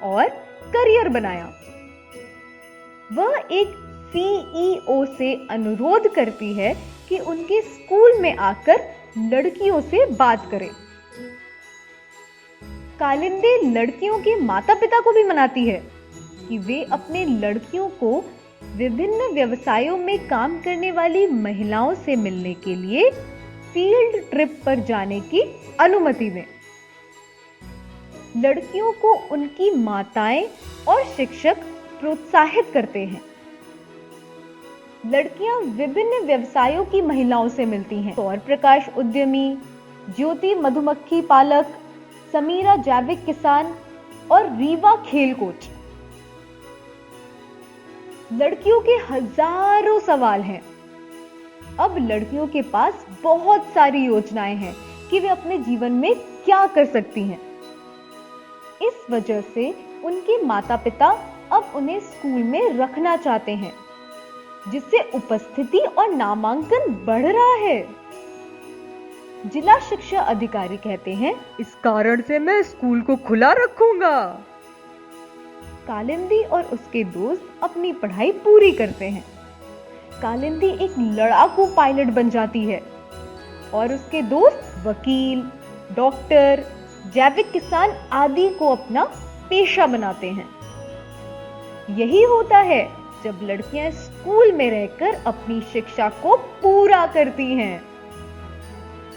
और करियर बनाया। वह एक सीईओ से अनुरोध करती है कि उनके स्कूल में आकर लड़कियों से बात करें। कालिंदी लड़कियों के माता पिता को भी मनाती है कि वे अपने लड़कियों को विभिन्न व्यवसायों में काम करने वाली महिलाओं से मिलने के लिए फील्ड ट्रिप पर जाने की अनुमति दें। लड़कियों को उनकी माताएं और शिक्षक प्रोत्साहित करते हैं। लड़कियां विभिन्न व्यवसायों की महिलाओं से मिलती हैं। सौर प्रकाश उद्यमी, ज्योति मधुमक्खी पालक, समीरा जैविक किसान और रीवा खेल कोच। लड़कियों के हजारों सवाल हैं। अब लड़कियों के पास बहुत सारी योजनाएं हैं कि वे अपने जीवन में क्या कर सकती हैं। इस वजह से उनके माता पिता अब उन्हें स्कूल में रखना चाहते हैं, जिससे उपस्थिति और नामांकन बढ़ रहा है। जिला शिक्षा अधिकारी कहते हैं, इस कारण से मैं स्कूल को खुला रखूंगा। कालिंदी और उसके दोस्त अपनी पढ़ाई पूरी करते हैं। कालिंदी एक लड़ाकू पायलट बन जाती है और उसके दोस्त वकील, डॉक्टर, जैविक किसान आदि को अपना पेशा बनाते हैं। यही होता है जब लड़कियां स्कूल में रहकर अपनी शिक्षा को पूरा करती हैं।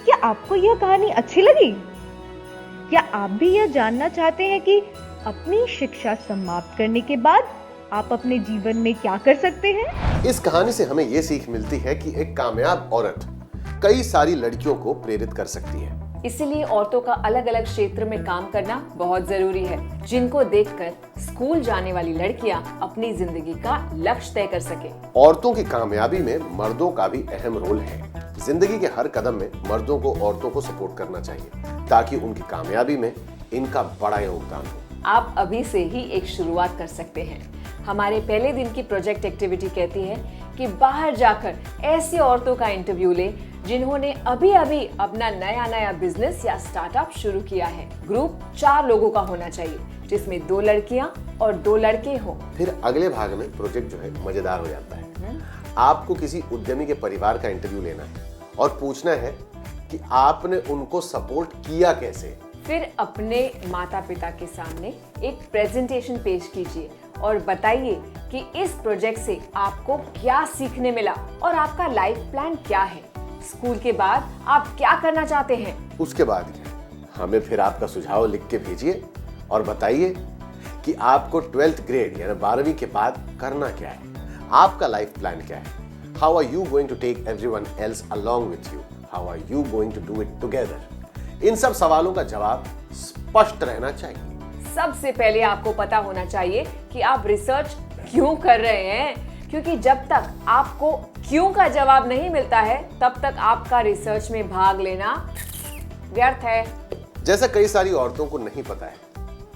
क्या आपको यह कहानी अच्छी लगी? क्या आप भी यह जानना चाहते हैं कि अपनी शिक्षा समाप्त करने के बाद आप अपने जीवन में क्या कर सकते हैं? इस कहानी से हमें यह सीख मिलती है कि एक कामयाब औरत कई सारी लड़कियों को प्रेरित कर सकती है। इसीलिए औरतों का अलग अलग क्षेत्र में काम करना बहुत जरूरी है, जिनको देखकर स्कूल जाने वाली लड़कियां अपनी जिंदगी का लक्ष्य तय कर सके। औरतों की कामयाबी में मर्दों का भी अहम रोल है। जिंदगी के हर कदम में मर्दों को औरतों को सपोर्ट करना चाहिए ताकि उनकी कामयाबी में इनका बड़ा योगदान हो। आप अभी से ही एक शुरुआत कर सकते हैं। हमारे पहले दिन की प्रोजेक्ट एक्टिविटी कहती है कि बाहर जाकर ऐसी औरतों का इंटरव्यू ले जिन्होंने अभी अभी अपना नया बिजनेस या स्टार्टअप शुरू किया है। ग्रुप 4 लोगों का होना चाहिए, जिसमें 2 लड़कियां और 2 लड़के हों। फिर अगले भाग में प्रोजेक्ट जो है मजेदार हो जाता है। आपको किसी उद्यमी के परिवार का इंटरव्यू लेना है और पूछना है कि आपने उनको सपोर्ट किया कैसे। फिर अपने माता पिता के सामने एक प्रेजेंटेशन पेश कीजिए और बताइए कि इस प्रोजेक्ट से आपको क्या सीखने मिला और आपका लाइफ प्लान क्या है। स्कूल के बाद आप क्या करना चाहते हैं? उसके बाद हमें फिर आपका सुझाव लिख के भेजिए और बताइए कि आपको 12th ग्रेड यानी 12वीं के बाद करना क्या है। आपका लाइफ प्लान क्या है? How are you going to take everyone else along with you? How are you going to do it together? इन सब सवालों का जवाब स्पष्ट रहना चाहिए। सबसे पहले आपको पता होना चाहिए कि आप रिसर्च क्यों कर रहे हैं, क्योंकि जब तक आपको क्यों का जवाब नहीं मिलता है तब तक आपका रिसर्च में भाग लेना व्यर्थ है। जैसा कई सारी औरतों को नहीं पता है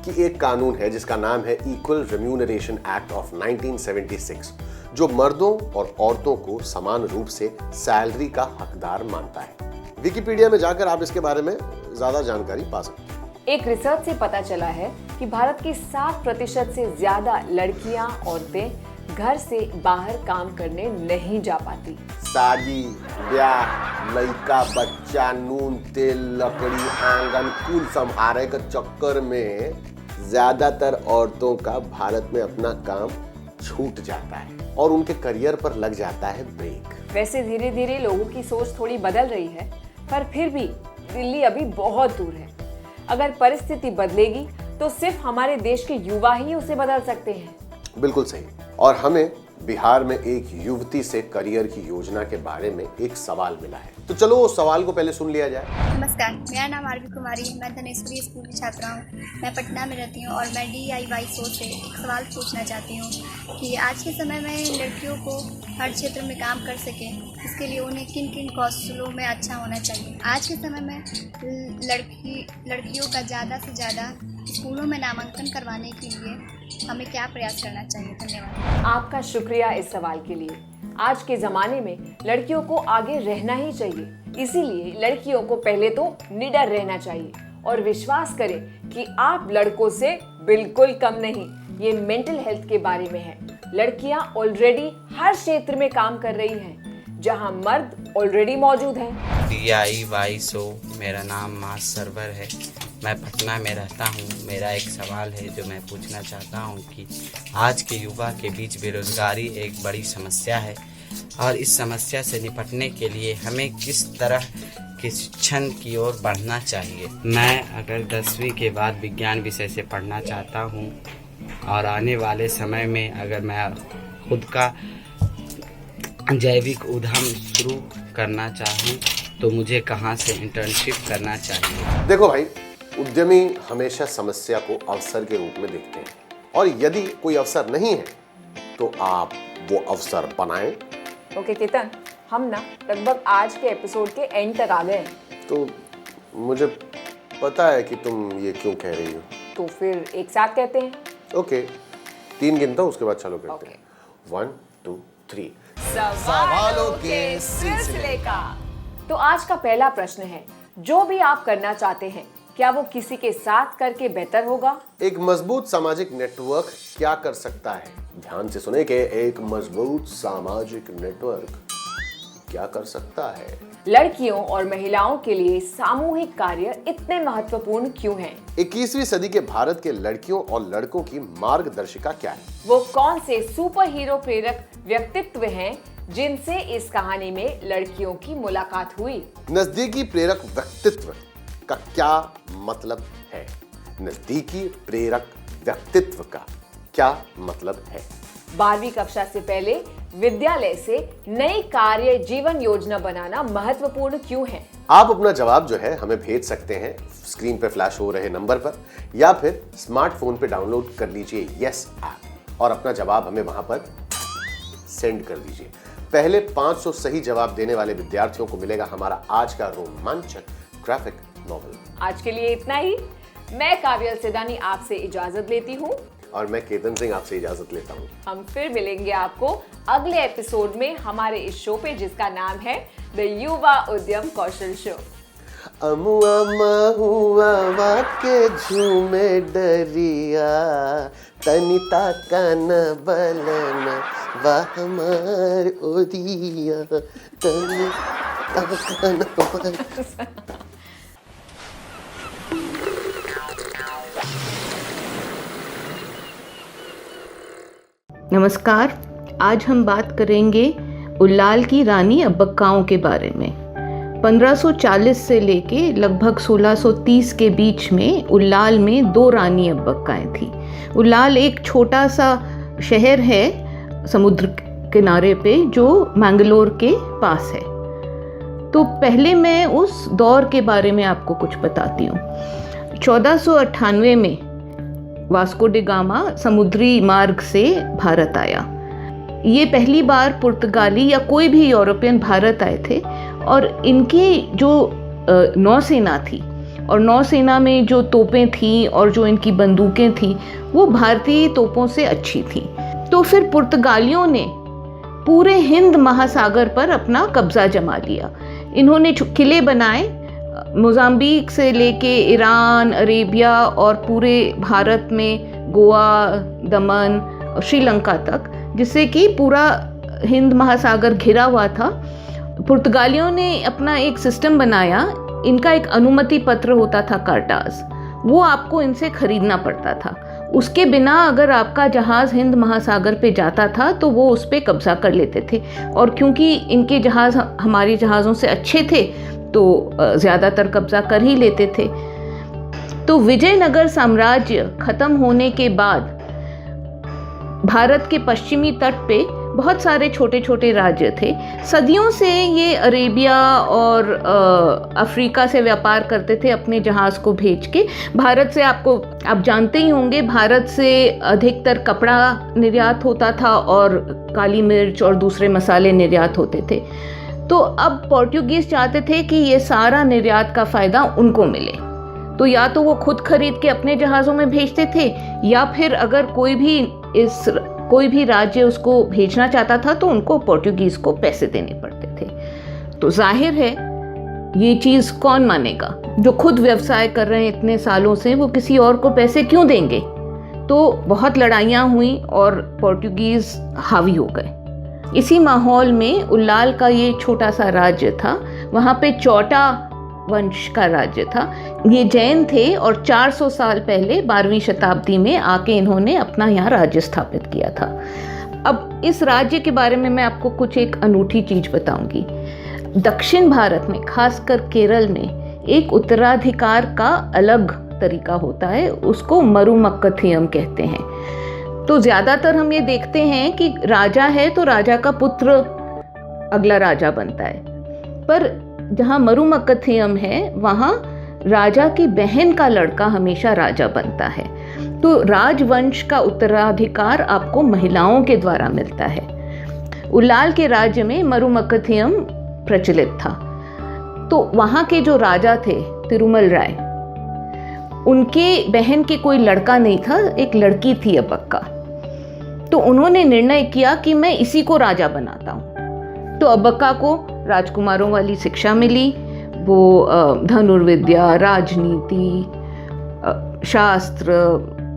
कि एक कानून है जिसका नाम है इक्वल रेम्यूनरेशन एक्ट ऑफ 1976, जो मर्दों और औरतों को समान रूप से सैलरी का हकदार मानता है। विकिपीडिया में जाकर आप इसके बारे में ज्यादा जानकारी पा सकते हैं। एक रिसर्च से पता चला है कि भारत की 60% से ज्यादा लड़कियां, औरतें घर से बाहर काम करने नहीं जा पाती। शादी, ब्याह, लड़का, बच्चा, नून तेल, लकड़ी, आंगन कुल संभाले के चक्कर में ज्यादातर औरतों का भारत में अपना काम छूट जाता है और उनके करियर पर लग जाता है ब्रेक। वैसे धीरे धीरे लोगों की सोच थोड़ी बदल रही है, पर फिर भी दिल्ली अभी बहुत दूर है। अगर परिस्थिति बदलेगी तो सिर्फ हमारे देश के युवा ही उसे बदल सकते हैं। बिल्कुल सही। और हमें बिहार में एक युवती से करियर की योजना के बारे में एक सवाल मिला है, तो चलो उस सवाल को पहले सुन लिया जाए। नमस्कार, मेरा नाम आरवी कुमारी है। मैं धनेश्वरी स्कूल की छात्रा हूँ। मैं पटना में रहती हूँ और मैं DIY सोच से एक सवाल पूछना चाहती हूँ कि आज के समय में लड़कियों को हर क्षेत्र में काम कर सके, इसके लिए उन्हें किन किन कौशलों में अच्छा होना चाहिए। आज के समय में लड़कियों का ज़्यादा से ज़्यादा स्कूलों में नामांकन करवाने के लिए हमें क्या प्रयास करना चाहिए? धन्यवाद। आपका शुक्रिया इस सवाल के लिए। आज के ज़माने में लड़कियों को आगे रहना ही चाहिए, इसीलिए लड़कियों को पहले तो निडर रहना चाहिए और विश्वास करें कि आप लड़कों से बिल्कुल कम नहीं। ये मेंटल हेल्थ के बारे में है। लड़कियां ऑलरेडी हर क्षेत्र में काम कर रही हैं, जहां मर्द ऑलरेडी मौजूद हैं। DIY शो, मेरा नाम मास सरवर है। मैं पटना में रहता हूँ। मेरा एक सवाल है जो मैं पूछना चाहता हूँ कि आज के युवा के बीच बेरोजगारी एक बड़ी समस्या है और इस समस्या से निपटने के लिए हमें किस तरह के शिक्षण की ओर बढ़ना चाहिए। मैं अगर 10वीं के बाद विज्ञान विषय से पढ़ना चाहता हूँ और आने वाले समय में अगर मैं खुद का जैविक उद्यम शुरू करना चाहूँ तो मुझे कहाँ से इंटर्नशिप करना चाहिए? देखो भाई, उद्यमी हमेशा समस्या को अवसर के रूप में देखते हैं और यदि कोई अवसर नहीं है तो आप वो अवसर बनाएं। ओके केतन, हम ना लगभग आज के एपिसोड के एंड तक आ गए हैं। तो मुझे पता है कि तुम ये क्यों कह रही हो। तो फिर एक साथ कहते हैं। ओके, 3 गिनता हूँ, उसके बाद चालू करते हैं। 1 2 3। सवालों के सिलसिले का। तो आज का पहला प्रश्न है, जो भी आप करना चाहते हैं क्या वो किसी के साथ करके बेहतर होगा? एक मजबूत सामाजिक नेटवर्क क्या कर सकता है? ध्यान से सुने कि एक मजबूत सामाजिक नेटवर्क क्या कर सकता है? लड़कियों और महिलाओं के लिए सामूहिक कार्य इतने महत्वपूर्ण क्यों हैं? 21वीं सदी के भारत के लड़कियों और लड़कों की मार्गदर्शिका क्या है? वो कौन से सुपर हीरो प्रेरक व्यक्तित्व हैं जिनसे इस कहानी में लड़कियों की मुलाकात हुई? नजदीकी प्रेरक व्यक्तित्व का क्या मतलब है? नजदीकी प्रेरक व्यक्तित्व का क्या मतलब है? 12वीं कक्षा से पहले विद्यालय से नई कार्य जीवन योजना बनाना महत्वपूर्ण क्यों है? आप अपना जवाब जो है हमें भेज सकते हैं स्क्रीन पे फ्लैश हो रहे नंबर पर, या फिर स्मार्टफोन पे डाउनलोड कर लीजिए यस ऐप और अपना जवाब हमें वहां पर सेंड कर दीजिए। पहले 500 सही जवाब देने वाले विद्यार्थियों को मिलेगा हमारा आज का रोमांचक ग्राफिक नॉवल। आज के लिए इतना ही। मैं काव्यल सेदानी आपसे इजाजत लेती हूँ और मैं केतन सिंह आपसे इजाजत लेता हूँ। हम फिर मिलेंगे आपको अगले एपिसोड में हमारे इस शो पे, जिसका नाम है द युवा उद्यम कौशल शो। अमुआ महुआ वाके झूमे डरिया, तनिता कान बलन वाह हमार ओदिया, तनिता कान बलन। नमस्कार, आज हम बात करेंगे उल्लाल की रानी अब्बक्काओं के बारे में। 1540 से लेके लगभग 1630 के बीच में उल्लाल में 2 रानी अब्बक्काएं थी। उल्लाल एक छोटा सा शहर है समुद्र किनारे पे जो मैंगलोर के पास है। तो पहले मैं उस दौर के बारे में आपको कुछ बताती हूँ। 1498 में वास्को डी गामा समुद्री मार्ग से भारत आया। ये पहली बार पुर्तगाली या कोई भी यूरोपियन भारत आए थे और इनकी जो नौसेना थी और नौसेना में जो तोपें थीं और जो इनकी बंदूकें थीं वो भारतीय तोपों से अच्छी थीं। तो फिर पुर्तगालियों ने पूरे हिंद महासागर पर अपना कब्जा जमा लिया। इन्होंने किले बनाए मोजाम्बिक से लेके ईरान, अरेबिया और पूरे भारत में गोवा, दमन और श्रीलंका तक, जिससे कि पूरा हिंद महासागर घिरा हुआ था। पुर्तगालियों ने अपना एक सिस्टम बनाया। इनका एक अनुमति पत्र होता था कार्टास, वो आपको इनसे खरीदना पड़ता था। उसके बिना अगर आपका जहाज़ हिंद महासागर पे जाता था तो वो उस पर कब्जा कर लेते थे। और क्योंकि इनके जहाज़ हमारे जहाज़ों से अच्छे थे तो ज़्यादातर कब्जा कर ही लेते थे। तो विजयनगर साम्राज्य खत्म होने के बाद भारत के पश्चिमी तट पे बहुत सारे छोटे छोटे राज्य थे। सदियों से ये अरेबिया और अफ्रीका से व्यापार करते थे अपने जहाज़ को भेज के। भारत से आप जानते ही होंगे, भारत से अधिकतर कपड़ा निर्यात होता था और काली मिर्च और दूसरे मसाले निर्यात होते थे। तो अब पोर्टुगीज चाहते थे कि ये सारा निर्यात का फ़ायदा उनको मिले, तो या तो वो खुद खरीद के अपने जहाज़ों में भेजते थे, या फिर अगर कोई भी राज्य उसको भेजना चाहता था तो उनको पोर्टुगीज़ को पैसे देने पड़ते थे। तो जाहिर है ये चीज़ कौन मानेगा, जो खुद व्यवसाय कर रहे हैं इतने सालों से, वो किसी और को पैसे क्यों देंगे। तो बहुत लड़ाइयाँ हुई और पोर्टुगीज़ हावी हो गए। इसी माहौल में उल्लाल का ये छोटा सा राज्य था, वहाँ पे चौटा वंश का राज्य था। ये जैन थे और 400 साल पहले 12वीं शताब्दी में आके इन्होंने अपना यहाँ राज्य स्थापित किया था। अब इस राज्य के बारे में मैं आपको कुछ एक अनूठी चीज़ बताऊंगी। दक्षिण भारत में, खासकर केरल में, एक उत्तराधिकार का अलग तरीका होता है, उसको मरुमक्कथियम कहते हैं। तो ज़्यादातर हम ये देखते हैं कि राजा है तो राजा का पुत्र अगला राजा बनता है, पर जहाँ मरुमक्कथियम है वहाँ राजा की बहन का लड़का हमेशा राजा बनता है। तो राजवंश का उत्तराधिकार आपको महिलाओं के द्वारा मिलता है। उल्लाल के राज्य में मरुमक्कथियम प्रचलित था। तो वहाँ के जो राजा थे तिरुमल राय, उनके बहन के कोई लड़का नहीं था, एक लड़की थी अब्बक्का। तो उन्होंने निर्णय किया कि मैं इसी को राजा बनाता हूँ। तो अब्बक्का को राजकुमारों वाली शिक्षा मिली, वो धनुर्विद्या, राजनीति, शास्त्र,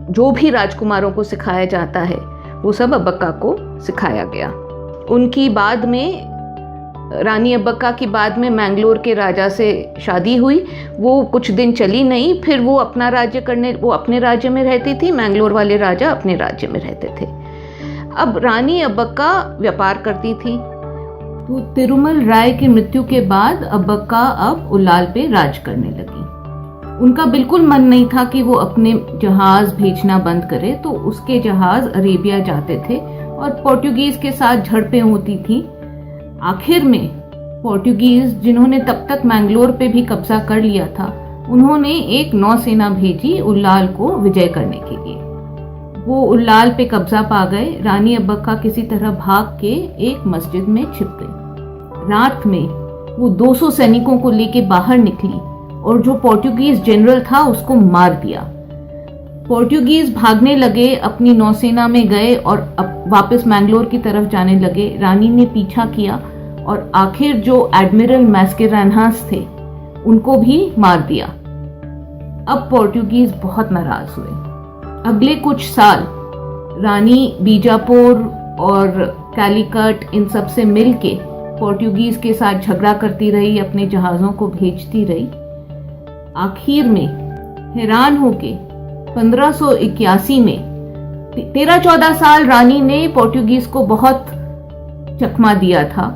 जो भी राजकुमारों को सिखाया जाता है वो सब अब्बक्का को सिखाया गया। उनकी बाद में रानी अब्बक्का की बाद में मैंगलोर के राजा से शादी हुई। वो कुछ दिन चली नहीं, फिर वो अपने राज्य में रहती थी, मैंगलोर वाले राजा अपने राज्य में रहते थे। अब रानी अब्बक्का व्यापार करती थी। तो तिरुमल राय की मृत्यु के बाद अब्बक्का अब उल्लाल पे राज करने लगी। उनका बिल्कुल मन नहीं था कि वो अपने जहाज भेजना बंद करे, तो उसके जहाज अरेबिया जाते थे और पोर्टुगीज के साथ झड़पें होती थी। आखिर में पोर्टुगीज, जिन्होंने तब तक मैंगलोर पे भी कब्जा कर लिया था, उन्होंने एक नौसेना भेजी उल्लाल को विजय करने के लिए। वो उल्लाल पे कब्जा पा गए। रानी अब्बक्का किसी तरह भाग के एक मस्जिद में छिप गई। रात में वो 200 सैनिकों को लेके बाहर निकली और जो पोर्टुगीज जनरल था उसको मार दिया। पोर्टुगीज भागने लगे, अपनी नौसेना में गए और वापस मैंगलोर की तरफ जाने लगे। रानी ने पीछा किया और आखिर जो एडमिरल मैस्केरान्हास थे उनको भी मार दिया। अब पोर्टुगीज बहुत नाराज हुए। अगले कुछ साल रानी बीजापुर और कैलीकट इन सब से मिलके पोर्टुगीज के साथ झगड़ा करती रही, अपने जहाज़ों को भेजती रही। आखिर में हैरान होके 1581 में 13-14 साल रानी ने पोर्टुगीज को बहुत चकमा दिया था,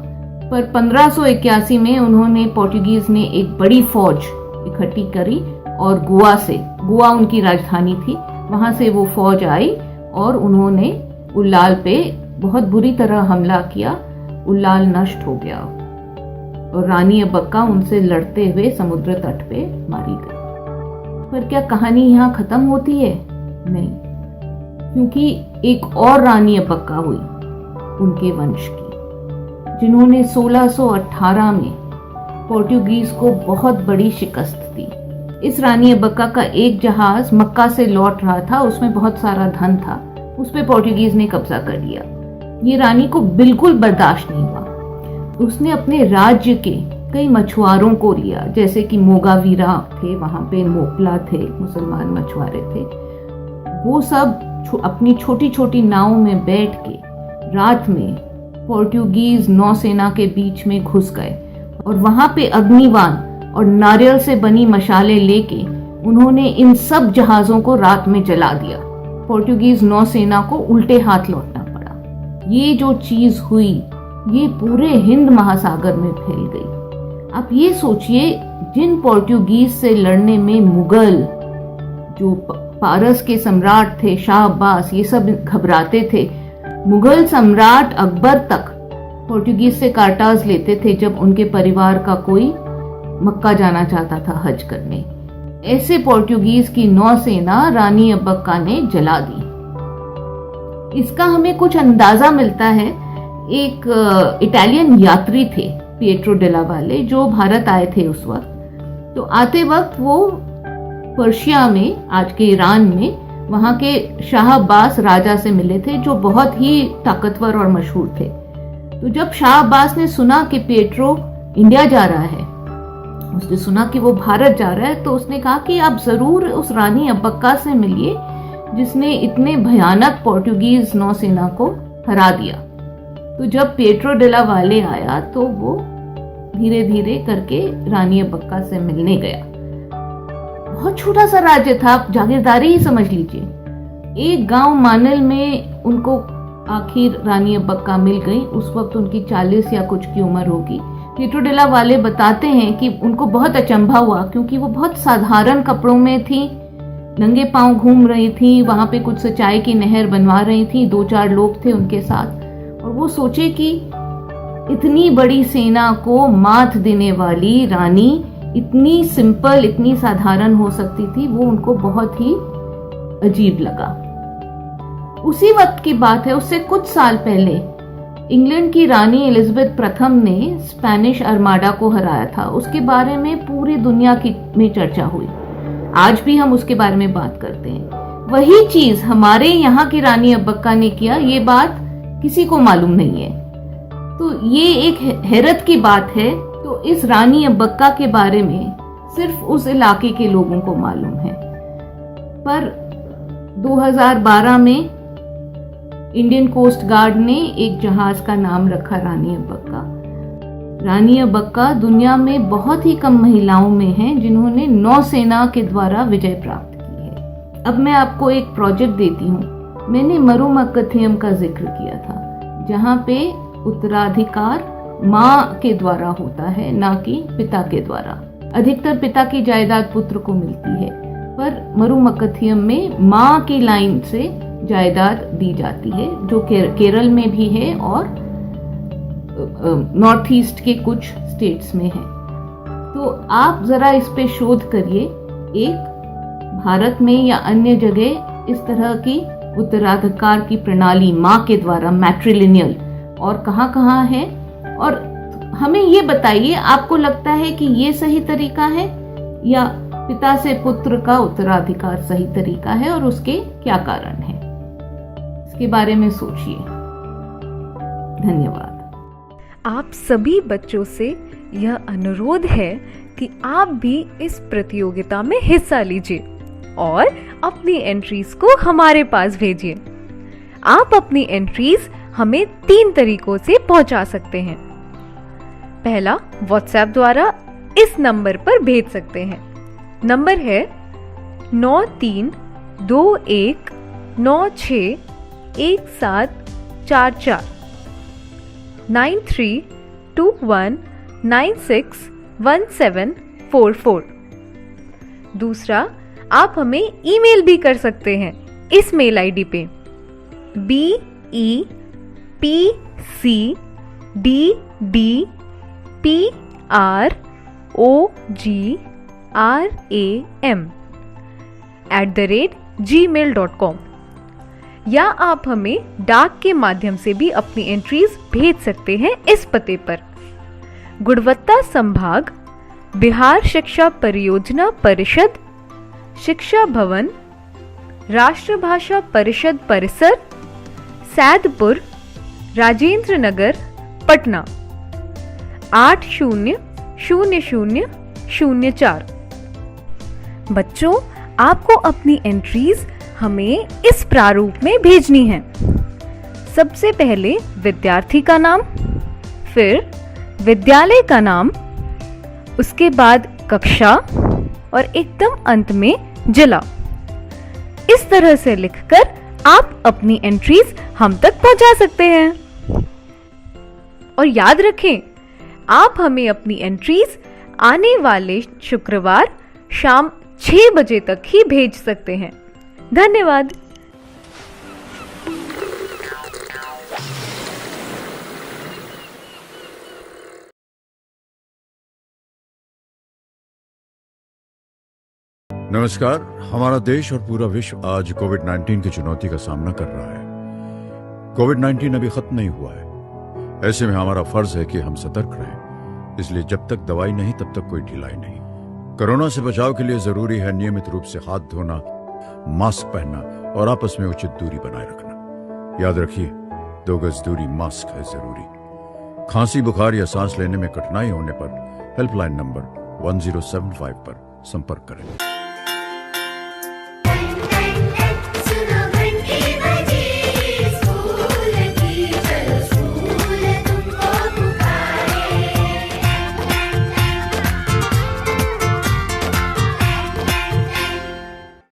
पर 1581 में उन्होंने पोर्टुगीज ने एक बड़ी फौज इकट्ठी करी और गोवा उनकी राजधानी थी, वहां से वो फौज आई और उन्होंने उल्लाल पे बहुत बुरी तरह हमला किया। उल्लाल नष्ट हो गया और रानी अब्बक्का उनसे लड़ते हुए समुद्र तट पे मारी गई। पर क्या कहानी यहाँ खत्म होती है? नहीं, क्योंकि एक और रानी अब्बक्का हुई उनके वंश की, जिन्होंने 1618 में पोर्टुगीज को बहुत बड़ी शिकस्त दी। इस रानी अब्बक्का का एक जहाज मक्का से लौट रहा था, उसमें बहुत सारा धन था, उस पे पोर्टुगीज ने कब्जा कर लिया। ये रानी को बिल्कुल बर्दाश्त नहीं हुआ। उसने अपने राज्य के कई मछुआरों को लिया, जैसे कि मोगावीरा थे, वहां पे मोपला थे, मुसलमान मछुआरे थे। वो सब अपनी छोटी छोटी नाव में बैठ के रात में पोर्टुगीज नौसेना के बीच में घुस गए और वहां पे अग्निवान और नारियल से बनी मशाले लेके उन्होंने इन सब जहाजों को रात में जला दिया। पोर्टुगीज नौसेना को उल्टे हाथ लौटना पड़ा। ये जो चीज हुई ये पूरे हिंद महासागर में फैल गई। आप ये सोचिए, जिन पोर्टुगीज से लड़ने में मुगल, जो पारस के सम्राट थे, शाह अब्बास, ये सब घबराते थे। मुगल सम्राट अकबर तक पोर्टुगीज से कार्टाज लेते थे जब उनके परिवार का कोई मक्का जाना चाहता था हज करने। ऐसे पोर्टुगीज की नौसेना रानी अब्बक्का ने जला दी। इसका हमें कुछ अंदाजा मिलता है। एक इटालियन यात्री थे पिएट्रो डेला वाले, जो भारत आए थे उस वक्त। तो आते वक्त वो पर्शिया में, आज के ईरान में, वहाँ के शाह अब्बास राजा से मिले थे जो बहुत ही ताकतवर और मशहूर थे। तो जब शाह अब्बास ने सुना कि पिएट्रो इंडिया जा रहा है, उसने सुना कि वो भारत जा रहा है, तो उसने कहा कि आप जरूर उस रानी अब्बक्का से मिलिए जिसने इतने भयानक पोर्टुगीज नौसेना को हरा दिया। तो जब पिएट्रो डेला वाले आया तो वो धीरे धीरे करके रानी अब्बक्का से मिलने गया। बहुत छोटा सा राज्य था, आप जागीरदारी ही समझ लीजिए। एक गांव मानल में उनको आखिर रानी अब्बक्का मिल गई। उस वक्त उनकी 40 या कुछ की उम्र होगी। पिएट्रो डेला वाले बताते हैं कि उनको बहुत अचंभा हुआ क्योंकि वो बहुत साधारण कपड़ों में थी, नंगे पांव घूम रही थी, वहां पे कुछ सिंचाई की नहर बनवा रही थी, 2-4 लोग थे उनके साथ। और वो सोचे कि इतनी बड़ी सेना को मात देने वाली रानी इतनी सिंपल, इतनी साधारण हो सकती थी, वो उनको बहुत ही अजीब लगा। उसी वक्त की बात है, उससे कुछ साल पहले इंग्लैंड की रानी एलिजाबेथ प्रथम ने स्पेनिश आर्माडा को हराया था। उसके बारे में पूरी दुनिया में चर्चा हुई। आज भी हम उसके बारे में बात करते हैं। वही चीज हमारे यहाँ की रानी अब्बक्का ने किया, ये बात किसी को मालूम नहीं है। तो ये एक हैरत की बात है। तो इस रानी अब्बक्का के बारे में सिर्फ उस इलाके के लोगों को मालूम है। पर 2012 में इंडियन कोस्ट गार्ड ने एक जहाज का नाम रखा रानी अब्बक्का। रानी अब्बक्का दुनिया में बहुत ही कम महिलाओं में हैं जिन्होंने नौसेना के द्वारा विजय प्राप्त की है। अब मैं आपको एक प्रोजेक्ट देती हूँ। मैंने मरुमकथियम का जिक्र किया था, जहाँ पे उत्तराधिकार माँ के द्वारा होता है, ना कि पिता के द्वारा। अधिकतर पिता की जायदाद पुत्र को मिलती है, पर मरुमकथियम में माँ की लाइन से जायदाद दी जाती है, जो केरल में भी है और नॉर्थ ईस्ट के कुछ स्टेट्स में है। तो आप जरा इस पे शोध करिए। एक भारत में या अन्य जगह इस तरह की उत्तराधिकार की प्रणाली माँ के द्वारा, मैट्रिलिनियल, और कहाँ है, और हमें ये बताइए, आपको लगता है कि ये सही तरीका है या पिता से पुत्र का उत्तराधिकार सही तरीका है, और उसके क्या कारण है? इसके बारे में सोचिए। धन्यवाद। आप सभी बच्चों से यह अनुरोध है कि आप भी इस प्रतियोगिता में हिस्सा लीजिए और अपनी एंट्रीज को हमारे पास भेजिए। आप अपनी एंट्रीज हमें 3 तरीकों से पहुंचा सकते हैं। पहला, व्हाट्सएप द्वारा इस नंबर पर भेज सकते हैं। नंबर है 9321961744 9321961744। दूसरा, आप हमें ईमेल भी कर सकते हैं इस मेल आईडी पे BEPCDPROGRAM@gmail.com, या आप हमें डाक के माध्यम से भी अपनी एंट्रीज भेज सकते हैं इस पते पर। गुणवत्ता संभाग, बिहार शिक्षा परियोजना परिषद, शिक्षा भवन, राष्ट्रभाषा परिषद परिसर, सैदपुर, राजेंद्र नगर, पटना 800004। बच्चों, आपको अपनी एंट्रीज हमें इस प्रारूप में भेजनी है। सबसे पहले विद्यार्थी का नाम, फिर विद्यालय का नाम, उसके बाद कक्षा और एकदम अंत में जिला। इस तरह से लिखकर आप अपनी एंट्रीज हम तक पहुंचा सकते हैं। और याद रखें, आप हमें अपनी एंट्रीज आने वाले शुक्रवार शाम 6 बजे तक ही भेज सकते हैं। धन्यवाद। नमस्कार। हमारा देश और पूरा विश्व आज कोविड-19 की चुनौती का सामना कर रहा है। कोविड-19 अभी खत्म नहीं हुआ है। ऐसे में हमारा फर्ज है कि हम सतर्क रहें। इसलिए जब तक दवाई नहीं तब तक कोई ढिलाई नहीं। कोरोना से बचाव के लिए जरूरी है नियमित रूप से हाथ धोना, मास्क पहनना और आपस में उचित दूरी बनाए रखना। याद रखिए, 2 गज दूरी, मास्क है जरूरी। खांसी, बुखार या सांस लेने में कठिनाई होने पर हेल्पलाइन नंबर 1075 पर संपर्क करें।